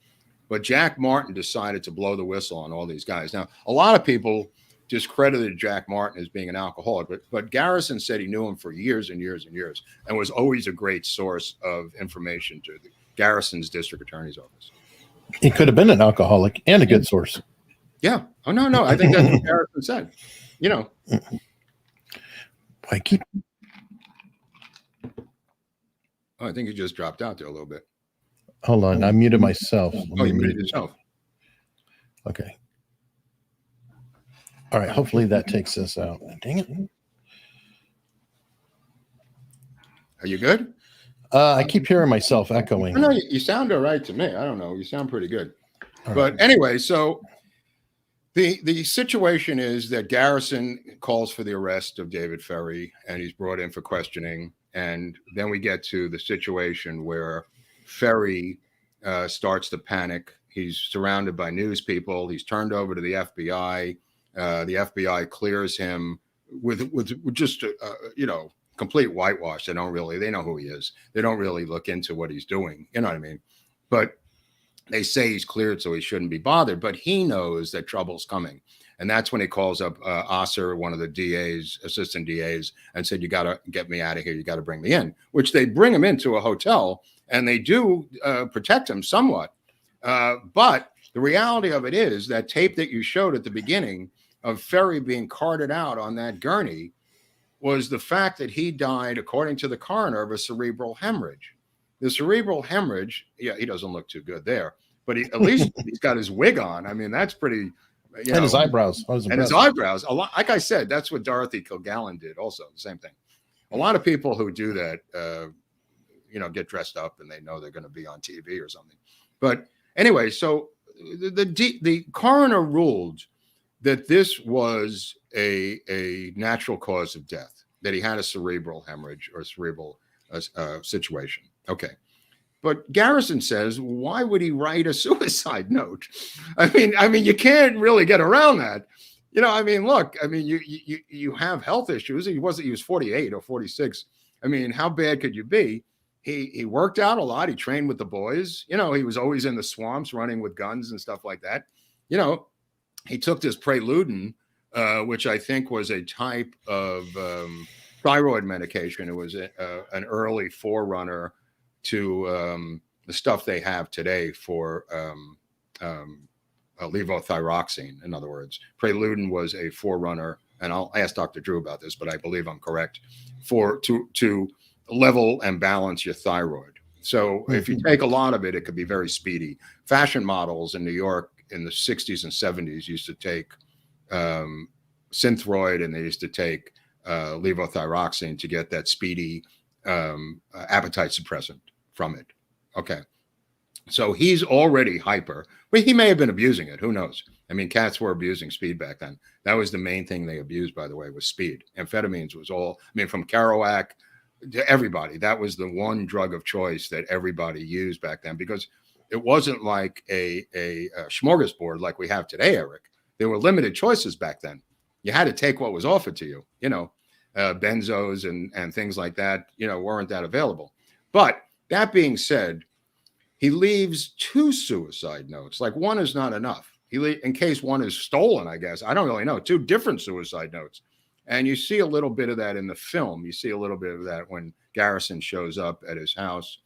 but Jack Martin decided to blow the whistle on all these guys. Now, a lot of people discredited Jack Martin as being an alcoholic, but Garrison said he knew him for years and years and years and was always a great source of information to the Garrison's district attorney's office. He could have been an alcoholic and a good source. Yeah. Oh, no. I think that's what Garrison said. I keep. Oh, I think you just dropped out there a little bit. Hold on. I muted myself. Oh, you muted yourself. Okay. All right. Hopefully that takes us out. Dang it. Are you good? I keep hearing myself echoing. No, you sound all right to me. I don't know. You sound pretty good. But anyway, so the situation is that Garrison calls for the arrest of David Ferrie, and he's brought in for questioning. And then we get to the situation where Ferry starts to panic. He's surrounded by news people. He's turned over to the FBI. The FBI clears him with just complete whitewash. They know who he is. They don't really look into what he's doing. You know what I mean? But they say he's cleared, so he shouldn't be bothered. But he knows that trouble's coming. And that's when he calls up Osser, one of the DAs, assistant DAs, and said, you got to get me out of here. You got to bring me in, which they bring him into a hotel, and they do protect him somewhat. But the reality of it is that tape that you showed at the beginning of Ferry being carted out on that gurney was the fact that he died, according to the coroner, of a cerebral hemorrhage. The cerebral hemorrhage, yeah, he doesn't look too good there, but at least he's got his wig on. I mean, that's pretty. And his eyebrows. And his eyebrows. A lot, like I said, that's what Dorothy Kilgallen did also, the same thing. A lot of people who do that, get dressed up and they know they're going to be on TV or something. But anyway, so the coroner ruled that this was a natural cause of death, that he had a cerebral hemorrhage or cerebral situation. Okay. But Garrison says, why would he write a suicide note? I mean, you can't really get around that. Look, you have health issues. He was 48 or 46. I mean, how bad could you be? He worked out a lot. He trained with the boys. He was always in the swamps running with guns and stuff like that. He took this Preludin, which I think was a type of thyroid medication. It was an early forerunner to the stuff they have today for levothyroxine. In other words, Preludin was a forerunner, and I'll ask Dr. Drew about this, but I believe I'm correct, to level and balance your thyroid. So if you take a lot of it, it could be very speedy. Fashion models in New York in the 60s and 70s used to take Synthroid, and they used to take levothyroxine to get that speedy appetite suppressant from it. Okay. So he's already hyper, but he may have been abusing it. Who knows? I mean, cats were abusing speed back then. That was the main thing they abused, by the way, was speed. Amphetamines was all, from Kerouac to everybody. That was the one drug of choice that everybody used back then, because it wasn't like a smorgasbord like we have today, Eric. There were limited choices back then. You had to take what was offered to you, benzos and things like that, weren't that available. But that being said, he leaves 2 suicide notes. Like, one is not enough. In case one is stolen, I guess. I don't really know. 2 different suicide notes. And you see a little bit of that in the film. You see a little bit of that when Garrison shows up at his house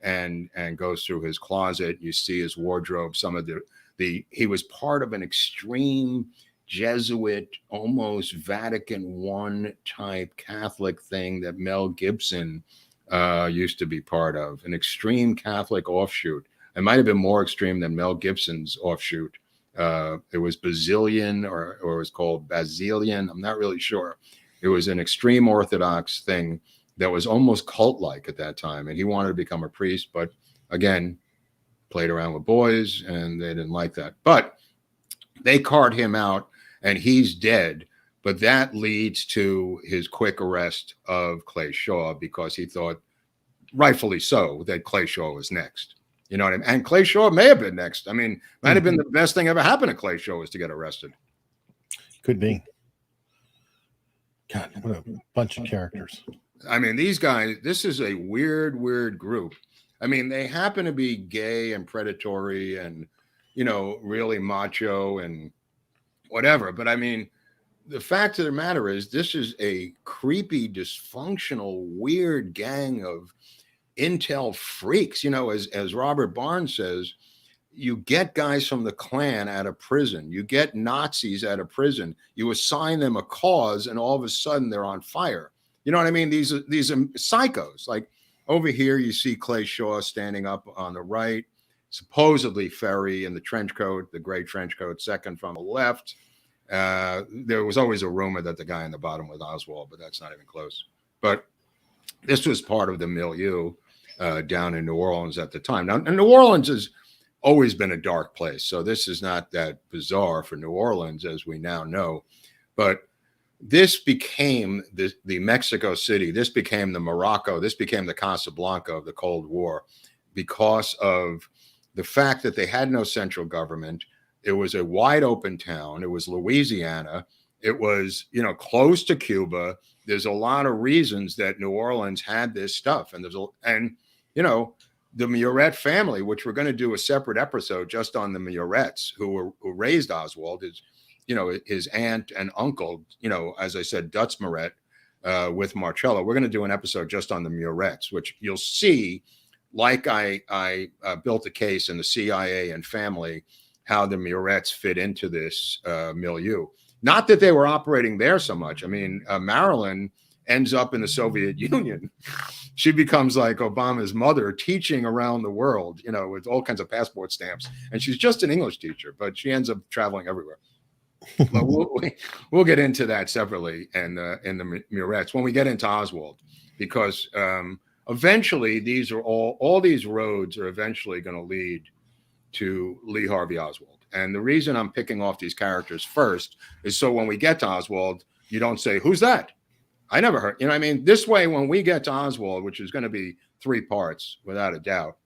and goes through his closet. You see his wardrobe. Some of he was part of an extreme Jesuit, almost Vatican I type Catholic thing that Mel Gibson used to be part of, an extreme Catholic offshoot. It might have been more extreme than Mel Gibson's offshoot. It was Basilian or it was called Basilian. I'm not really sure. It was an extreme Orthodox thing that was almost cult-like at that time. And he wanted to become a priest, but again, played around with boys and they didn't like that. But they cart him out and he's dead. But that leads to his quick arrest of Clay Shaw, because he thought, rightfully so, that Clay Shaw was next. You know what I mean? And Clay Shaw may have been next. I mean, might have been the best thing ever happened to Clay Shaw was to get arrested. Could be. God, what a bunch of characters. I mean, these guys, this is a weird group. I mean, they happen to be gay and predatory and, really macho and whatever. But I mean, the fact of the matter is, this is a creepy, dysfunctional, weird gang of intel freaks. As Robert Barnes says, you get guys from the Klan out of prison. You get Nazis out of prison. You assign them a cause, and all of a sudden they're on fire. You know what I mean? These are psychos. Like over here, you see Clay Shaw standing up on the right, supposedly Ferry in the trench coat, the gray trench coat, second from the left. There was always a rumor that the guy in the bottom was Oswald, but that's not even close. But this was part of the milieu. down in New Orleans at the time. Now, and New Orleans has always been a dark place, so this is not that bizarre for New Orleans, as we now know. But this became the Mexico City. This became the Morocco. This became the Casablanca of the Cold War because of the fact that they had no central government. It was a wide open town. It was Louisiana. It was, close to Cuba. There's a lot of reasons that New Orleans had this stuff. And the Murret family, which we're going to do a separate episode just on the Murrets who raised Oswald, is, his aunt and uncle, as I said, Dutz Murret with Marcello. We're going to do an episode just on the Murrets, which you'll see, like I built a case in the CIA and family, how the Murrets fit into this milieu. Not that they were operating there so much. I mean, Marilyn ends up in the Soviet Union. She becomes like Obama's mother, teaching around the world, with all kinds of passport stamps. And she's just an English teacher, but she ends up traveling everywhere. But we'll get into that separately and in the Murrets when we get into Oswald, because eventually these are all these roads are eventually going to lead to Lee Harvey Oswald. And the reason I'm picking off these characters first is so when we get to Oswald, you don't say, who's that? I never heard, this way, when we get to Oswald, which is going to be 3 parts without a doubt,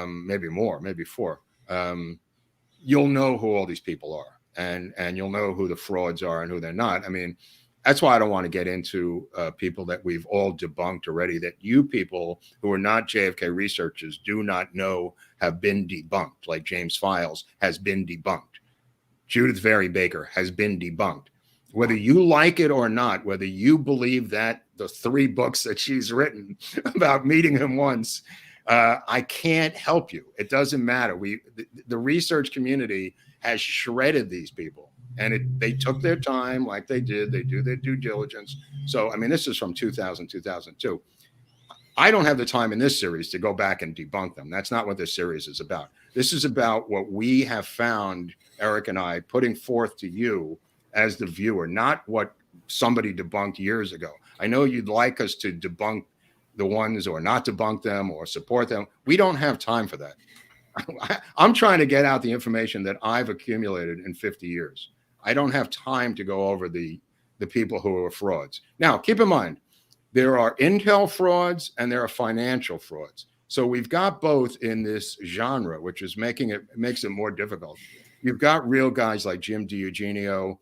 maybe more, maybe 4, you'll know who all these people are, and you'll know who the frauds are and who they're not. I mean, that's why I don't want to get into people that we've all debunked already, that you people who are not JFK researchers do not know have been debunked, like James Files has been debunked. Judith Ferrie Baker has been debunked. Whether you like it or not, whether you believe that the 3 books that she's written about meeting him once, I can't help you. It doesn't matter. The research community has shredded these people. And they took their time like they did. They do their due diligence. So, this is from 2000, 2002. I don't have the time in this series to go back and debunk them. That's not what this series is about. This is about what we have found, Eric and I, putting forth to you as the viewer, not what somebody debunked years ago. I know you'd like us to debunk the ones or not debunk them or support them. We don't have time for that. I'm trying to get out the information that I've accumulated in 50 years. I don't have time to go over the people who are frauds. Now, keep in mind, there are intel frauds and there are financial frauds. So we've got both in this genre, which is makes it more difficult. You've got real guys like Jim DiEugenio,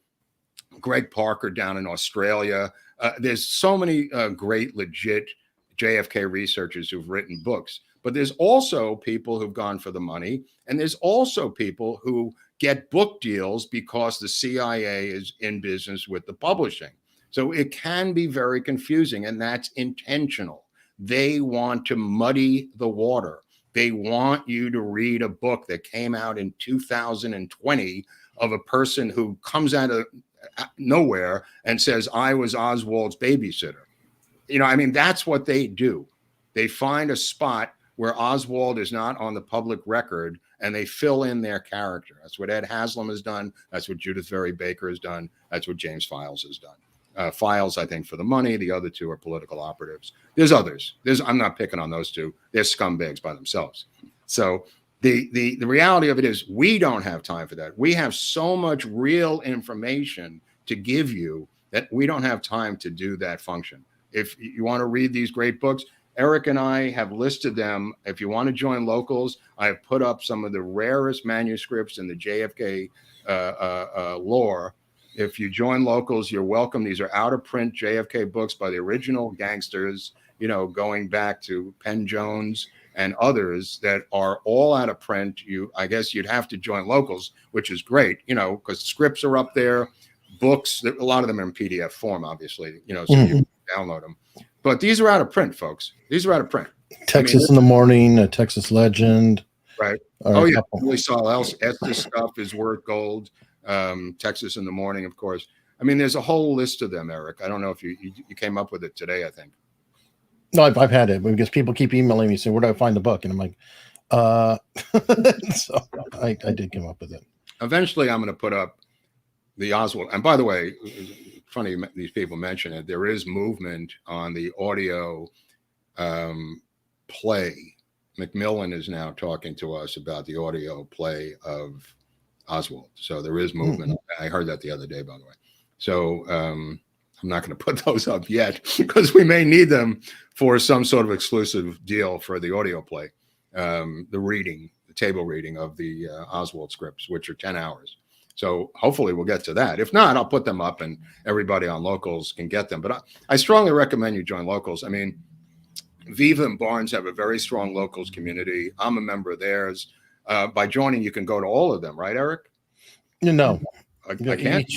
Greg Parker down in Australia. There's so many great, legit JFK researchers who've written books. But there's also people who've gone for the money. And there's also people who get book deals because the CIA is in business with the publishing. So it can be very confusing, and that's intentional. They want to muddy the water. They want you to read a book that came out in 2020 of a person who comes out of nowhere and says, I was Oswald's babysitter. That's what they do. They find a spot where Oswald is not on the public record, and they fill in their character. That's what Ed Haslam has done. That's what Judith Ferrie Baker has done. That's what James Files has done. Files, I think, for the money. The other 2 are political operatives. There's others. I'm not picking on those 2. They're scumbags by themselves. So the reality of it is we don't have time for that. We have so much real information to give you that we don't have time to do that function. If you want to read these great books, Eric and I have listed them. If you want to join locals, I've put up some of the rarest manuscripts in the JFK lore. If you join locals, you're welcome. These are out of print JFK books by the original gangsters, going back to Penn Jones and others that are all out of print. I guess you'd have to join locals, which is great, because scripts are up there, books, a lot of them are in PDF form, obviously, so you can download them. But these are out of print, folks. These are out of print. Texas in the Morning, a Texas Legend. Right. Oh, yeah. We saw Estes stuff is worth gold. Texas in the Morning, of course. There's a whole list of them, Eric. I don't know if you came up with it today, I think. No, I've had it because people keep emailing me saying, where do I find the book? And I'm like, so I did come up with it. Eventually, I'm going to put up the Oswald. And by the way, funny these people mention it. There is movement on the audio play. Macmillan is now talking to us about the audio play of Oswald. So there is movement. I heard that the other day, by the way. So I'm not going to put those up yet because we may need them for some sort of exclusive deal for the audio play. The table reading of the Oswald scripts, which are 10 hours. So hopefully we'll get to that. If not, I'll put them up and everybody on Locals can get them. But I strongly recommend you join Locals. I mean, Viva and Barnes have a very strong Locals community. I'm a member of theirs. By joining, you can go to all of them, right, Eric? No, I can't.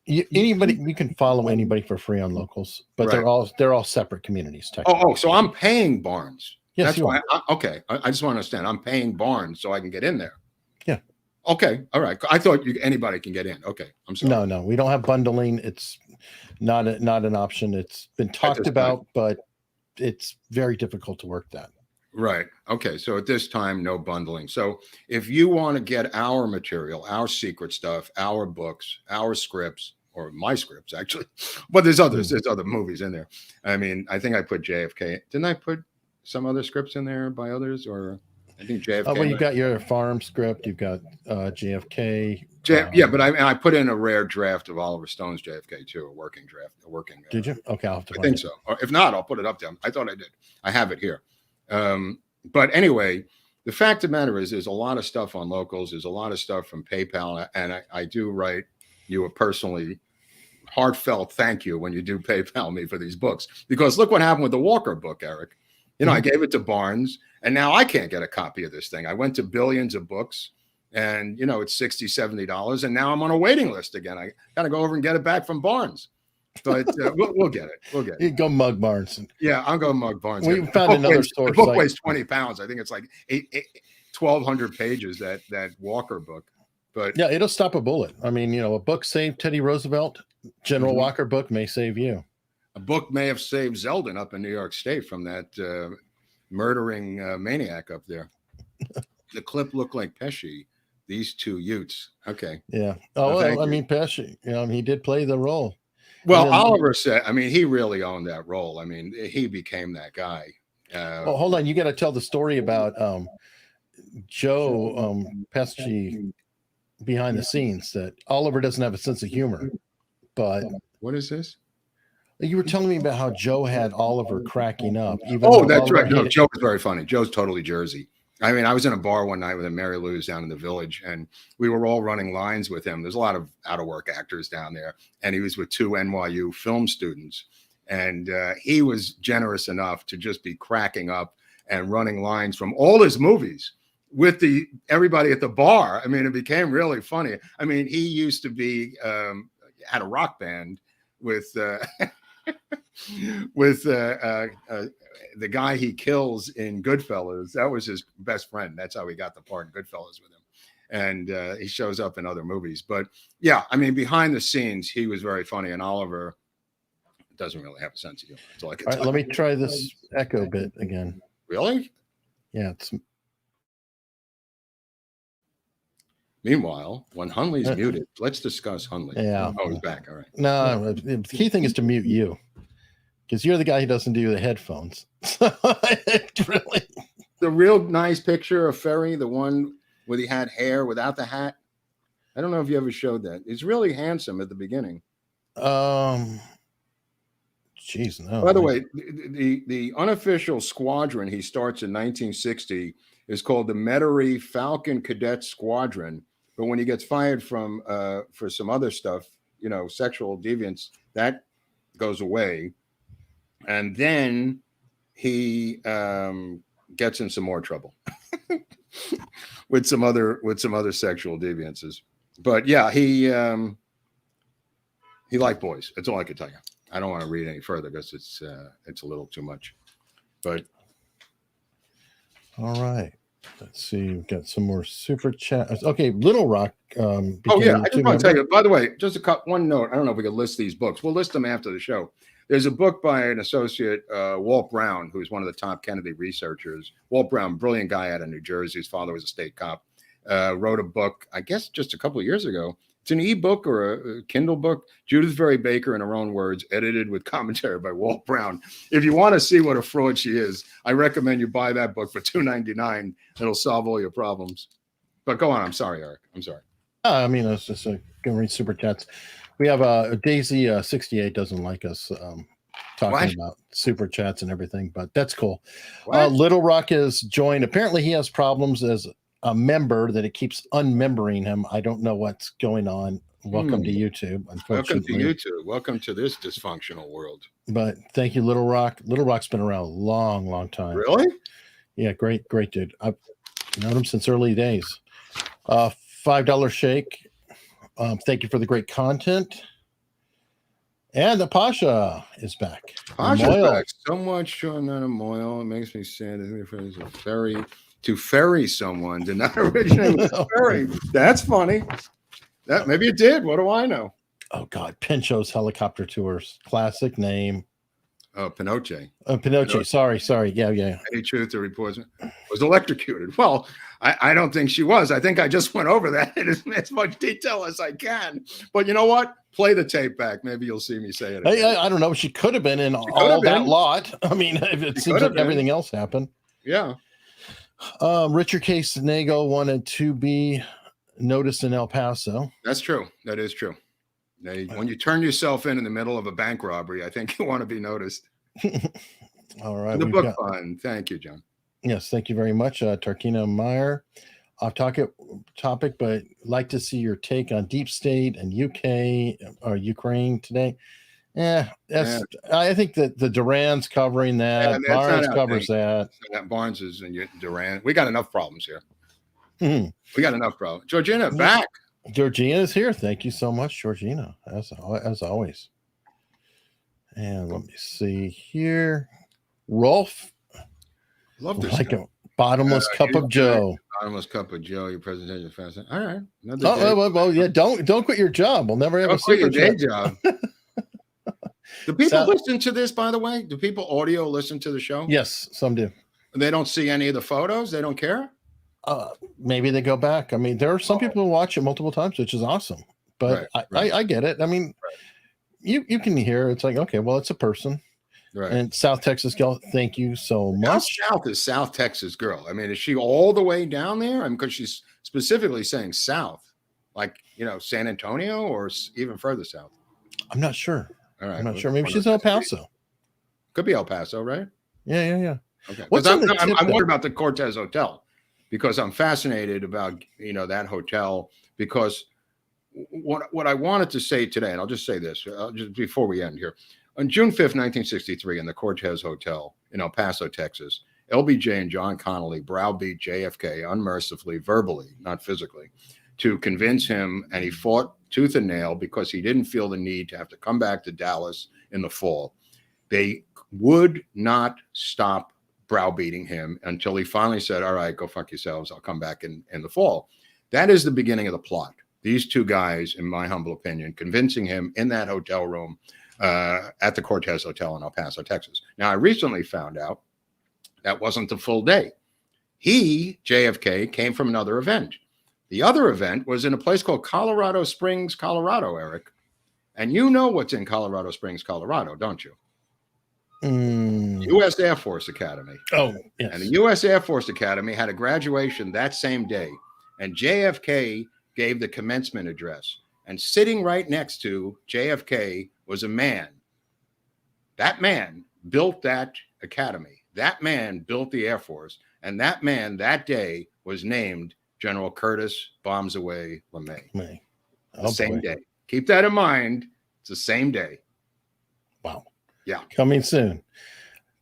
Anybody, you can follow anybody for free on Locals, but right. they're all separate communities. So I'm paying Barnes. Yes, that's why. Okay, I just want to understand. I'm paying Barnes so I can get in there. Yeah. Okay. All right. I thought anybody can get in. Okay. I'm sorry. No, we don't have bundling. It's not an option. It's been talked about, but it's very difficult to work that. Right. Okay. So at this time, no bundling. So if you want to get our material, our secret stuff, our books, our scripts, or my scripts, actually, but there's others. There's other movies in there. I mean, I think I put JFK. Didn't I put some other scripts in there by others? Or I think JFK. Well, you've got your farm script. You've got JFK. Yeah, but I put in a rare draft of Oliver Stone's JFK too, a working draft. Did you? Okay, I'll have to I think so. Or if not, I'll put it up there. I thought I did. I have it here. But anyway, the fact of the matter is, there's a lot of stuff on Locals. There's a lot of stuff from PayPal, and I do write you a personally heartfelt thank you when you do PayPal me for these books, because look what happened with the Walker book, Eric. I gave it to Barnes, and now I can't get a copy of this thing. I went to Billions of Books, and it's $60, $70, and now I'm on a waiting list again. I got to go over and get it back from Barnes. But we'll get it. We'll get it. You go mug Barnes. Yeah, I'll go mug Barnes. We found another source. The book weighs 20 pounds. I think it's like 1,200 pages, that Walker book. But yeah, it'll stop a bullet. I mean, a book saved Teddy Roosevelt. General Walker book may save you. A book may have saved Zeldin up in New York State from that murdering maniac up there. The clip looked like Pesci. These two Utes. Okay. Yeah. Oh, well, I mean, Pesci. He did play the role. Well, Oliver said, I mean, he really owned that role. I mean, he became that guy. Well, hold on. You got to tell the story about Joe Pesci behind the scenes, that Oliver doesn't have a sense of humor. But what is this? You were telling me about how Joe had Oliver cracking up. That's right. No, Joe was very funny. Joe's totally Jersey. I mean, I was in a bar one night with Mary Lou's down in the Village, and we were all running lines with him. There's a lot of out-of-work actors down there, and he was with 2 NYU film students, and he was generous enough to just be cracking up and running lines from all his movies with everybody at the bar. I mean, it became really funny. I mean, he used to be had a rock band with the guy he kills in Goodfellas. That was his best friend. That's how he got the part in Goodfellas with him. And he shows up in other movies. But yeah, I mean, behind the scenes, he was very funny. And Oliver doesn't really have a sense of humor. That's all I can tell you. Let me try this echo bit again. Really? Yeah. Meanwhile, when Hunley's muted, let's discuss Hunley. Yeah. Oh, he's back. All right. No, the key thing is to mute you, because you're the guy who doesn't do the headphones. Really. The real nice picture of Ferry, the one where he had hair without the hat. I don't know if you ever showed that. He's really handsome at the beginning. Geez, no. By the way, the unofficial squadron he starts in 1960 is called the Metairie Falcon Cadet Squadron. But when he gets fired from for some other stuff, sexual deviance, that goes away. And then he gets in some more trouble with some other sexual deviances. But yeah, he liked boys. That's all I could tell you. I don't want to read any further because it's a little too much. But all right. Let's see. We've got some more super chats. Okay, Little Rock. I just want to tell you, by the way, just one note. I don't know if we could list these books. We'll list them after the show. There's a book by an associate, Walt Brown, who's one of the top Kennedy researchers. Walt Brown, brilliant guy out of New Jersey. His father was a state cop. Wrote a book, I guess, just a couple of years ago. It's an ebook or a Kindle book. Judith Ferry Baker, in her own words, edited with commentary by Walt Brown. If you want to see what a fraud she is, I recommend you buy that book for $2.99. It'll solve all your problems. But go on. I'm sorry, Eric. I'm sorry. I mean, it's just going to read super chats. We have Daisy 68 doesn't like us talking about super chats and everything, but that's cool. Little Rock is joined. Apparently, he has problems as a member that it keeps unmembering him. I don't know what's going on. Welcome to YouTube. Welcome to YouTube. Welcome to this dysfunctional world. But thank you, Little Rock. Little Rock's been around a long, long time. Really? Yeah, great dude. I've known him since early days. $5 shake. Thank you for the great content. And the Pasha is back. Pasha's back. So much on that Moyle. It makes me sad. To ferry someone did not originate with ferry. That's funny. That maybe it did. What do I know? Oh God, Pincho's Helicopter Tours. Classic name. Oh, Pinochet. Pinochet. Sorry. Yeah. Any truth to reports was electrocuted. Well, I don't think she was. I think I just went over that in as much detail as I can. But you know what? Play the tape back. Maybe you'll see me say it. I don't know. She could have been in all that lot. I mean, if it seems like everything else happened. Yeah. Richard K. Senego wanted to be noticed in El Paso. That's true. That is true. When you turn yourself in the middle of a bank robbery, I think you want to be noticed. All right. The book fund. Thank you, John. Yes, thank you very much, Tarkina Meyer. Off topic, but like to see your take on Deep State and UK or Ukraine today. I think that the Duran's covering that. Barnes covers that. Barnes is in Duran. We got enough problems here. We got enough problems. Georgina, back. Georgina is here. Thank you so much, Georgina, as always. And let me see here. Rolf. Love this. Like a bottomless cup of Joe. Bottomless cup of Joe. Your presentation is fast. All right. Well, yeah. Don't quit your job. We'll never have a super day job. Do people listen to this, by the way? Do people audio listen to the show? Yes, some do. They don't see any of the photos? They don't care? Maybe they go back. I mean, there are some people who watch it multiple times, which is awesome. But I get it. I mean, you can hear it's like, okay, well, it's a person. Right. And South Texas girl, thank you so much. How south is South Texas girl? I mean, is she all the way down there? I mean, because she's specifically saying south, like, San Antonio or even further south. I'm not sure. All right. I'm not sure. Maybe she's El Paso. Could be El Paso, right? Yeah. Okay. I'm worried about the Cortez Hotel because I'm fascinated about, that hotel because what I wanted to say today, and I'll just say this just before we end here. On June 5th, 1963, in the Cortez Hotel in El Paso, Texas, LBJ and John Connally browbeat JFK unmercifully, verbally, not physically, to convince him, and he fought tooth and nail because he didn't feel the need to have to come back to Dallas in the fall. They would not stop browbeating him until he finally said, all right, go fuck yourselves. I'll come back in the fall. That is the beginning of the plot. These two guys, in my humble opinion, convincing him in that hotel room at the Cortez Hotel in El Paso, Texas. Now, I recently found out that wasn't the full day. JFK, came from another event. The other event was in a place called Colorado Springs, Colorado, Eric. And you know what's in Colorado Springs, Colorado, don't you? U.S. Air Force Academy. Oh, yes. And the U.S. Air Force Academy had a graduation that same day. And JFK gave the commencement address. And sitting right next to JFK was a man. That man built that academy. That man built the Air Force. And that man that day was named General Curtis Bombs Away LeMay. The same day. Keep that in mind. It's the same day. Wow. Yeah. Coming soon.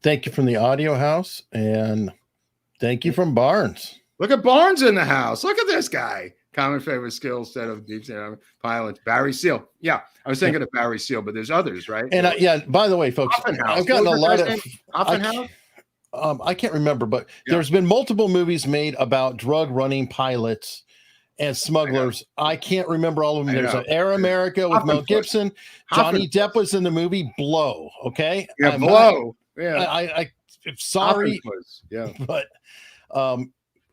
Thank you from the Audio House. And thank you from Barnes. Look at Barnes in the house. Look at this guy. Common favorite skill set of deep sea pilot. Barry Seal. Yeah, I was thinking of Barry Seal, but there's others, right? And by the way, folks, I've gotten a lot of Offenhouse. I can't remember, but there's been multiple movies made about drug running pilots and smugglers. I can't remember all of them. There's an Air America with Mel Gibson. Johnny Depp was in the movie Blow. Okay. Yeah, Blow. I'm sorry. But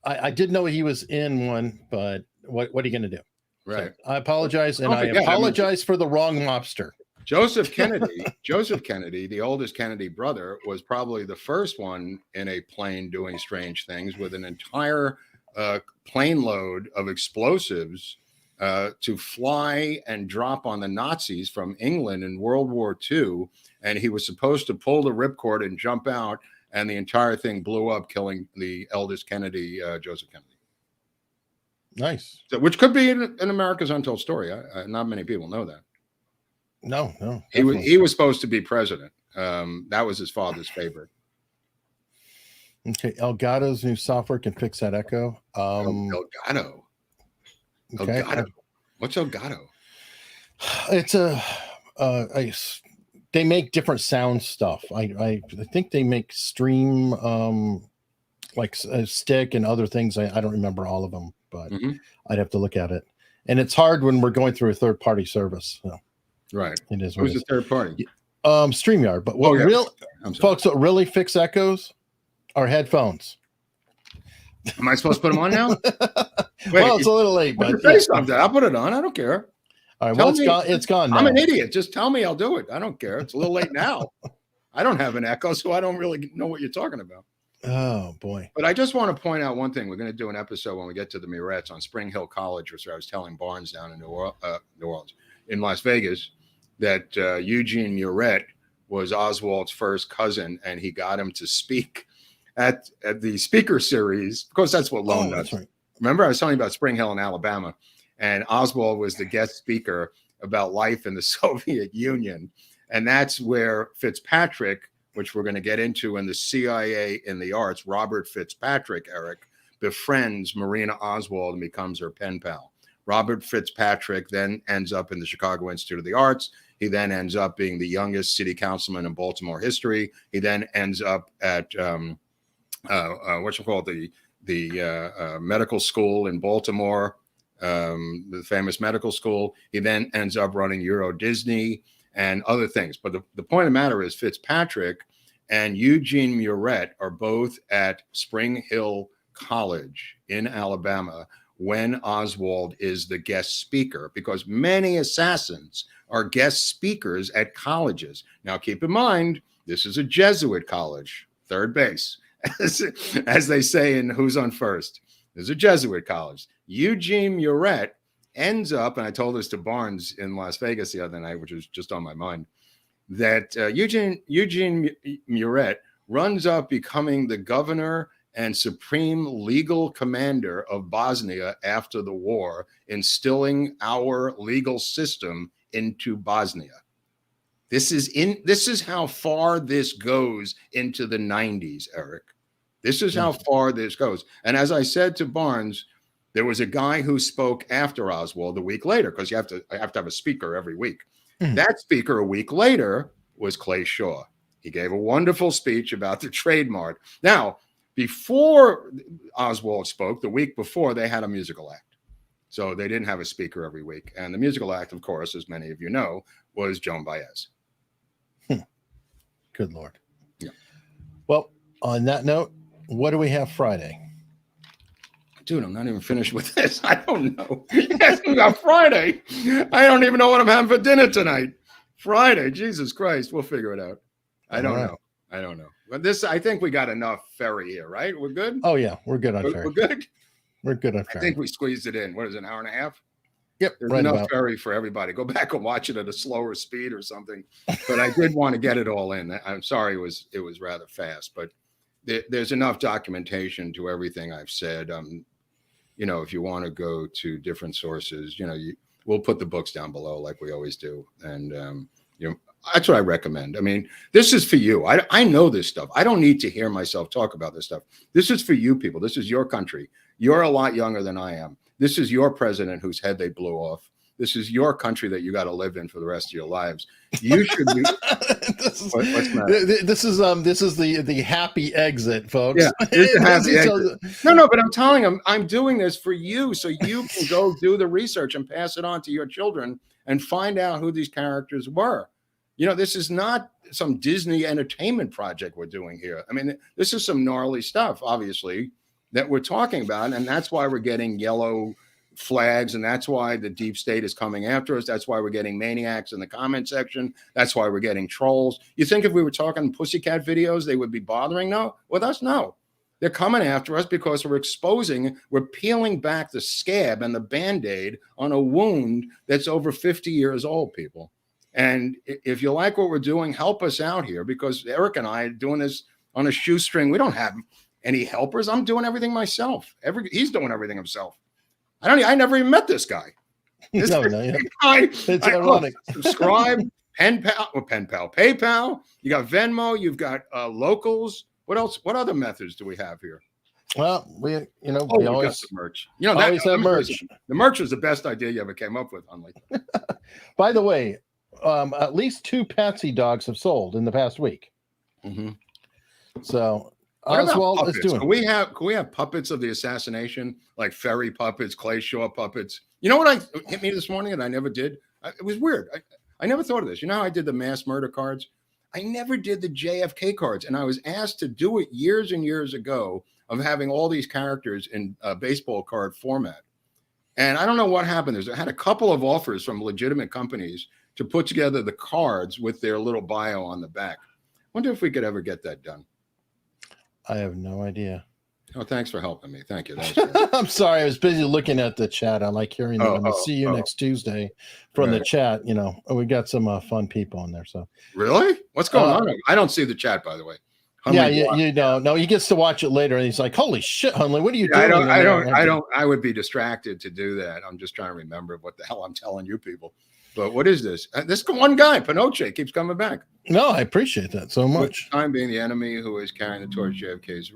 I did know he was in one, but what are you going to do? Right. So I apologize, and I apologize for the wrong mobster. Joseph Kennedy, the oldest Kennedy brother, was probably the first one in a plane doing strange things with an entire plane load of explosives to fly and drop on the Nazis from England in World War II. And he was supposed to pull the ripcord and jump out, and the entire thing blew up, killing the eldest Kennedy, Joseph Kennedy. Nice. So, which could be in America's Untold Story. Not many people know that. No. He was supposed to be president. That was his father's favorite. Okay, Elgato's new software can fix that echo. Elgato. Okay. Elgato. What's Elgato? It's they make different sound stuff. I think they make stream like a stick and other things. I don't remember all of them, but I'd have to look at it. And it's hard when we're going through a third party service. So. Right. It is. Who's the third party? StreamYard. But folks, what really fix echoes are headphones. Am I supposed to put them on now? Well, it's a little late, but say something. I'll put it on. I don't care. All right. Well, it's gone now. I'm an idiot. Just tell me, I'll do it. I don't care. It's a little late now. I don't have an echo, so I don't really know what you're talking about. Oh boy. But I just want to point out one thing. We're going to do an episode when we get to the Murrets on Spring Hill College, which I was telling Barnes down in New Orleans, in Las Vegas, that Eugene Murret was Oswald's first cousin, and he got him to speak at the speaker series, because that's what Lone does. Right. Remember, I was telling you about Spring Hill in Alabama, and Oswald was the guest speaker about life in the Soviet Union. And that's where Fitzpatrick, which we're going to get into in the CIA in the arts, Robert Fitzpatrick, Eric, befriends Marina Oswald and becomes her pen pal. Robert Fitzpatrick then ends up in the Chicago Institute of the Arts. He then ends up being the youngest city councilman in Baltimore history. He then ends up at the medical school in Baltimore, the famous medical school. He then ends up running Euro Disney and other things. But the point of the matter is Fitzpatrick and Eugene Murret are both at Spring Hill College in Alabama when Oswald is the guest speaker, because many assassins are guest speakers at colleges. Now, keep in mind, this is a Jesuit college, third base, as they say in Who's on First. This is a Jesuit college. Eugene Murret ends up, and I told this to Barnes in Las Vegas the other night, which was just on my mind, that Eugene Murret runs up becoming the governor and supreme legal commander of Bosnia after the war, instilling our legal system into Bosnia. This is how far this goes into the 90s, Eric. This is how far this goes. And as I said to Barnes, there was a guy who spoke after Oswald a week later, because you have to have a speaker every week. That speaker a week later was Clay Shaw. He gave a wonderful speech about the trademark. Now, before Oswald spoke, the week before, they had a musical act. So they didn't have a speaker every week. And the musical act, of course, as many of you know, was Joan Baez. Good Lord. Yeah. Well, on that note, what do we have Friday? Dude, I'm not even finished with this. I don't know. Asking about Friday. I don't even know what I'm having for dinner tonight. Friday, Jesus Christ. We'll figure it out. I don't know. But I think we got enough Ferry here, right? We're good? Oh, yeah. We're good on Ferry. We're good? We're good on Ferry. I think we squeezed it in. What is it, an hour and a half? Yep. There's enough Ferry for everybody. Go back and watch it at a slower speed or something. But I did want to get it all in. I'm sorry it was rather fast, but there's enough documentation to everything I've said. If you want to go to different sources, we'll put the books down below like we always do. And, that's what I recommend. I mean, this is for you. I know this stuff. I don't need to hear myself talk about this stuff. This is for you people. This is your country. You're a lot younger than I am. This is your president whose head they blew off. This is your country that you got to live in for the rest of your lives. You should be. This is the happy exit, folks. Yeah, it's a happy exit. No, but I'm telling them I'm doing this for you, so you can go do the research and pass it on to your children and find out who these characters were. This is not some Disney entertainment project we're doing here. I mean, this is some gnarly stuff, obviously, that we're talking about, and that's why we're getting yellow flags, and that's why the deep state is coming after us. That's why we're getting maniacs in the comment section. That's why we're getting trolls. You think if we were talking pussycat videos, they would be bothering with us? No. They're coming after us because we're peeling back the scab and the Band-Aid on a wound that's over 50 years old, people. And if you like what we're doing, help us out here, because Eric and I are doing this on a shoestring. We don't have any helpers. I'm doing everything myself. He's doing everything himself. I never even met this guy. It's ironic. Subscribe, PayPal. You got Venmo. You've got locals. What else? What other methods do we have here? Well, we always got the merch. Always have merch. The merch was the best idea you ever came up with, Hunley. By the way, at least 2 Patsy dogs have sold in the past week. Mm-hmm. So Oswald is doing. Can we have puppets of the assassination, like Ferry puppets, Clay Shaw puppets? You know what hit me this morning and I never did? It was weird. I never thought of this. You know how I did the mass murder cards? I never did the JFK cards, and I was asked to do it years and years ago, of having all these characters in baseball card format. And I don't know what happened. I had a couple of offers from legitimate companies to put together the cards with their little bio on the back. Wonder if we could ever get that done. I have no idea. Oh, thanks for helping me. Thank you. I'm sorry. I was busy looking at the chat. I like hearing that. I'm going to see you next Tuesday from the chat. We got some fun people in there. So really? What's going on? I don't see the chat, by the way. Hunley, no, he gets to watch it later and he's like, holy shit, Hunley, what are you doing? I would be distracted to do that. I'm just trying to remember what the hell I'm telling you people. But what is this? This one guy, Pinochet, keeps coming back. No, I appreciate that so much. With time being the enemy who is carrying the torch, JFK's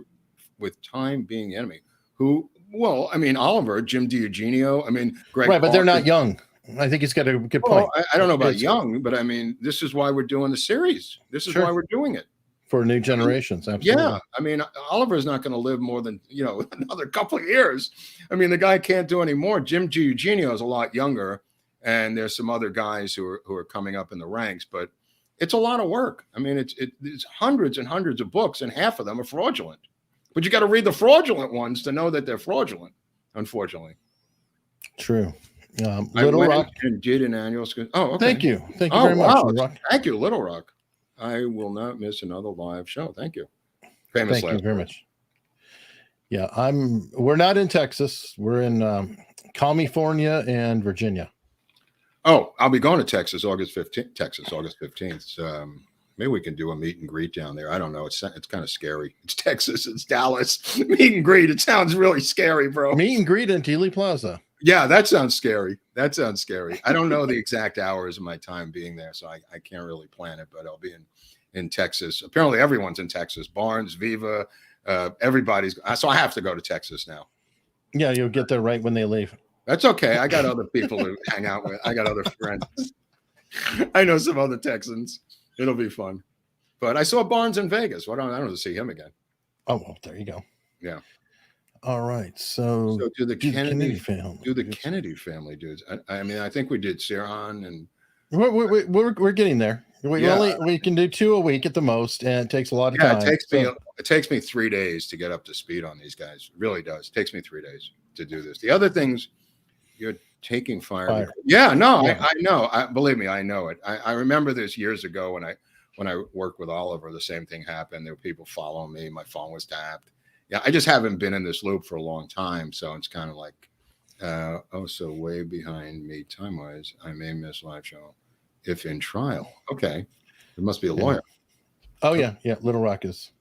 with time being the enemy. Oliver, Jim DiEugenio, Greg. Right, but they're not young. I think he's got a good point. I don't know about young, but this is why we're doing the series. This is why we're doing it. For new generations, absolutely. Yeah, Oliver's not going to live more than, another couple of years. The guy can't do any more. Jim DiEugenio is a lot younger, and there's some other guys who are coming up in the ranks, but it's a lot of work. It's hundreds and hundreds of books, and half of them are fraudulent. But you got to read the fraudulent ones to know that they're fraudulent, unfortunately. True. Little Rock and did an annual. Oh, okay. Thank you very much. Wow. Thank you, Little Rock. I will not miss another live show. Thank you. Thank you very much. Yeah, we're not in Texas. We're in California and Virginia. Oh, I'll be going to Texas August 15th. Maybe we can do a meet and greet down there. I don't know. It's kind of scary. It's Texas. It's Dallas. Meet and greet. It sounds really scary, bro. Meet and greet in Dealey Plaza. Yeah, that sounds scary. I don't know the exact hours of my time being there, so I can't really plan it, but I'll be in Texas. Apparently everyone's in Texas. Barnes, Viva, everybody's. So I have to go to Texas now. Yeah, you'll get there right when they leave. That's okay. I got other people to hang out with. I got other friends. I know some other Texans. It'll be fun. But I saw Barnes in Vegas. I don't to see him again. Oh, well, there you go. Yeah. All right. So do the Kennedy family. Do the Kennedy family dudes. I think we did Sirhan and we're getting there. We can do 2 a week at the most, and it takes a lot of time. It takes me 3 days to get up to speed on these guys. It really does. It takes me 3 days to do this. The other things, you're taking fire. Yeah, no, yeah. I know. Believe me, I know it. I remember this years ago when I worked with Oliver. The same thing happened. There were people following me. My phone was tapped. Yeah, I just haven't been in this loop for a long time, so it's kind of like, so way behind me time-wise. I may miss live show if in trial. Okay, it must be a lawyer. Oh yeah. Little Rock is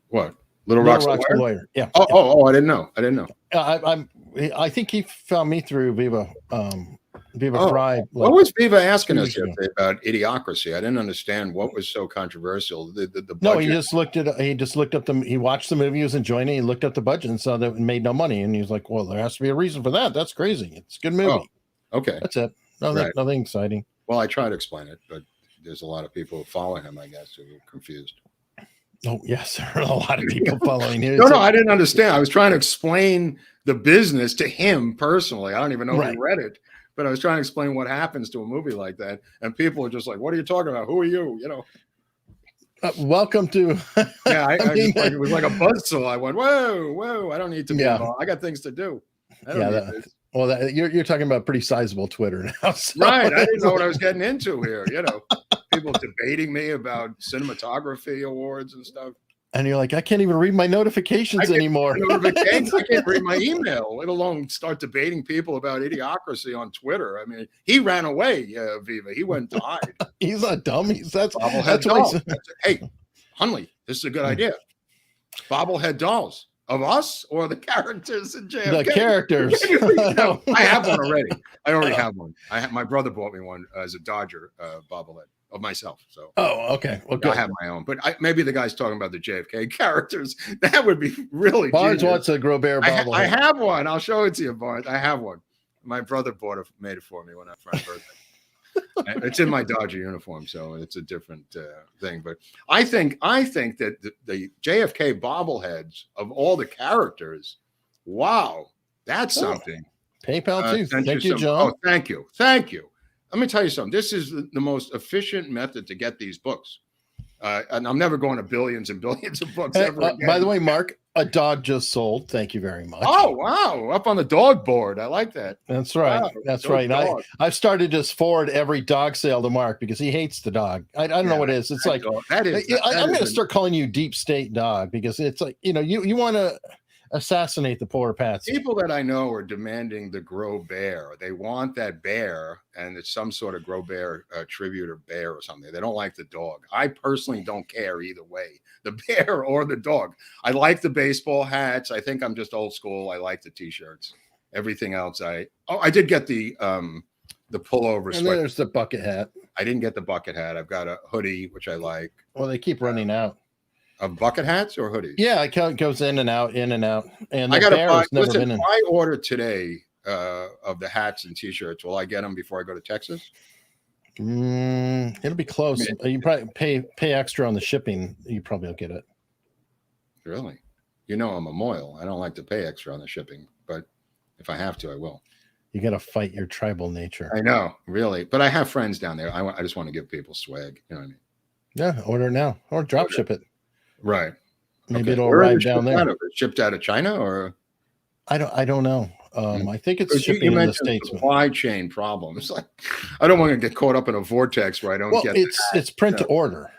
what? Little Rock's a lawyer. Yeah. Oh, I didn't know. I think he found me through Viva. Fry. What was Viva asking us yesterday about Idiocracy? I didn't understand what was so controversial. The budget. No, he just looked up he watched the movie, he was enjoying it, he looked up the budget and saw that it made no money, and he was like, well, there has to be a reason for that. That's crazy. It's a good movie. Oh, okay. That's it. Nothing exciting. Well, I try to explain it, but there's a lot of people who follow him, I guess, who are confused. Oh, yes, there are a lot of people following him. No, I didn't understand. I was trying to explain the business to him personally. I don't even know if he read it. But I was trying to explain what happens to a movie like that, and people are just like, "What are you talking about? Who are you?" Welcome to. Yeah, it was like a buzzsaw. I went, "Whoa! I don't need to be involved. I got things to do." Well, you're talking about pretty sizable Twitter now. So. Right. I didn't know what I was getting into here. People debating me about cinematography awards and stuff. And you're like, I can't even read my notifications anymore. I can't read my email, let alone start debating people about idiocracy on Twitter. I mean, he ran away, Viva. He went to hide. He's not dumb. That's what hey, Hunley, this is a good idea. Bobblehead dolls of us or the characters in JFK? The characters. I have one already. I already have one. My brother bought me one as a Dodger bobblehead of myself. So okay. Well, I have my own, but maybe the guy's talking about the JFK characters. That would be really. Barnes wants a Grobert bobblehead. I have one. I'll show it to you, Barnes. I have one. My brother made it for me when I for my birthday. It's in my Dodger uniform, so it's a different thing. But I think that the JFK bobbleheads of all the characters, wow, that's something. PayPal too. Thank you, John. Oh, thank you. Let me tell you something. This is the most efficient method to get these books. And I'm never going to billions and billions of books ever again. By the way, Mark, a dog just sold. Thank you very much. Oh, wow. Up on the dog board. I like that. That's right. Wow, that's right. I've started to just forward every dog sale to Mark because he hates the dog. I don't know what it is. It's like, I'm going to start calling you Deep State Dog because it's like, you want to assassinate the poor Patsy. People that I know are demanding the Grobert. They want that bear, and it's some sort of Grobert tribute or bear or something. They don't like the dog. I personally don't care either way, the bear or the dog. I like the baseball hats. I think I'm just old school. I like the t-shirts. Everything else, I did get the pullover. And then there's the bucket hat. I didn't get the bucket hat. I've got a hoodie, which I like. Well, they keep running out. Of bucket hats or hoodies? Yeah, it goes in and out. And I got to buy. Listen, if I order today of the hats and t-shirts, will I get them before I go to Texas? It'll be close. You probably pay extra on the shipping. You probably will get it. Really? I'm a moil. I don't like to pay extra on the shipping, but if I have to, I will. You got to fight your tribal nature. I know, really. But I have friends down there. I just want to give people swag. You know what I mean? Yeah, order it now or drop ship it. Right. Maybe it'll arrive down there. Shipped out of China, or I don't know. I think it's shipping in the States. Supply chain problems. Like, I don't want to get caught up in a vortex where I don't get. It's print to order.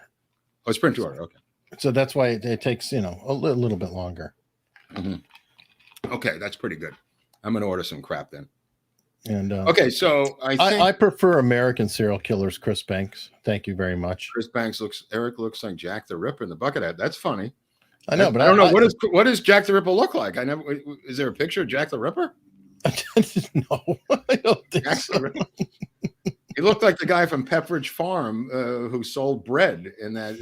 Oh, it's print to order. Okay. So that's why it takes a little bit longer. Mm-hmm. Okay, that's pretty good. I'm going to order some crap then. And okay, so I prefer American serial killers, Chris Banks. Thank you very much. Chris Banks Eric looks like Jack the Ripper in the bucket hat. That's funny. I know, but I don't know what does Jack the Ripper look like? Is there a picture of Jack the Ripper? No, I don't think so. He looked like the guy from Pepperidge Farm who sold bread in that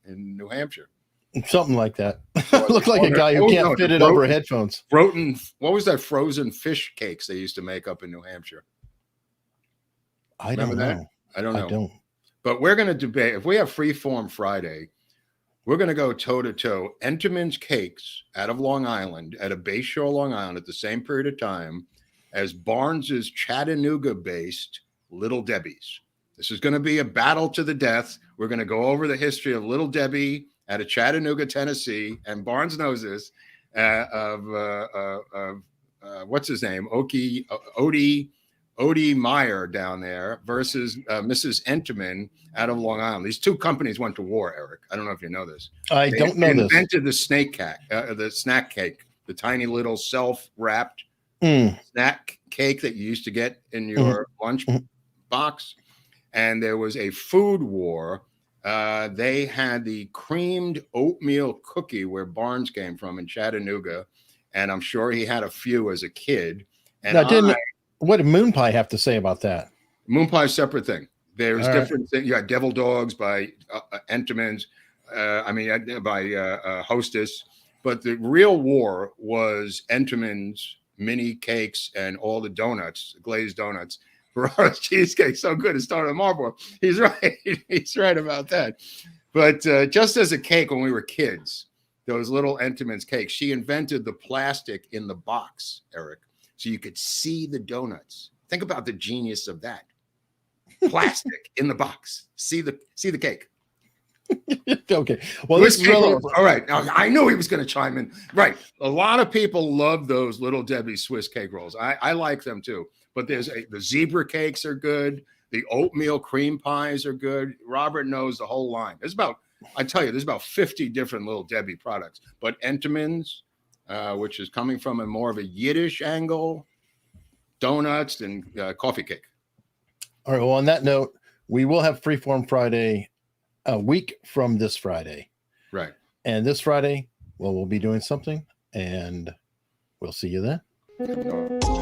in New Hampshire. Something like that. Looked like a guy who can't fit it over headphones. What was that frozen fish cakes they used to make up in New Hampshire? I don't know. I don't know. But we're going to debate. If we have Freeform Friday, we're going to go toe-to-toe. Entenmann's Cakes out of Long Island, at a base show Long Island at the same period of time as Barnes's Chattanooga-based Little Debbie's. This is going to be a battle to the death. We're going to go over the history of Little Debbie out of Chattanooga, Tennessee, and Barnes knows this, what's his name? Odie Meyer down there versus Mrs. Entenmann out of Long Island. These two companies went to war, Eric. I don't know if you know this. I don't know this. They invented the snack cake, the tiny little self-wrapped snack cake that you used to get in your lunch box. And there was a food war. They had the creamed oatmeal cookie where Barnes came from in Chattanooga. And I'm sure he had a few as a kid. And what did Moon Pie have to say about that? Moon Pie is a separate thing. There's different things. You got Devil Dogs by Entenmann's, by Hostess. But the real war was Entenmann's mini cakes and all the donuts, glazed donuts. Ferraro's cheesecake, so good it started in Marlboro. He's right. He's right about that. But just as a cake when we were kids, those little Entenmann's cakes, she invented the plastic in the box, Eric, so you could see the donuts. Think about the genius of that. Plastic in the box. See the cake. Okay. Well, this is really all right. Now, I knew he was going to chime in. Right. A lot of people love those Little Debbie Swiss cake rolls. I like them too. But the zebra cakes are good. The oatmeal cream pies are good. Robert knows the whole line. There's about 50 different Little Debbie products. But Entenmann's, which is coming from a more of a Yiddish angle, donuts and coffee cake. All right. Well, on that note, we will have Freeform Friday a week from this Friday. Right. And this Friday, well, we'll be doing something, and we'll see you then.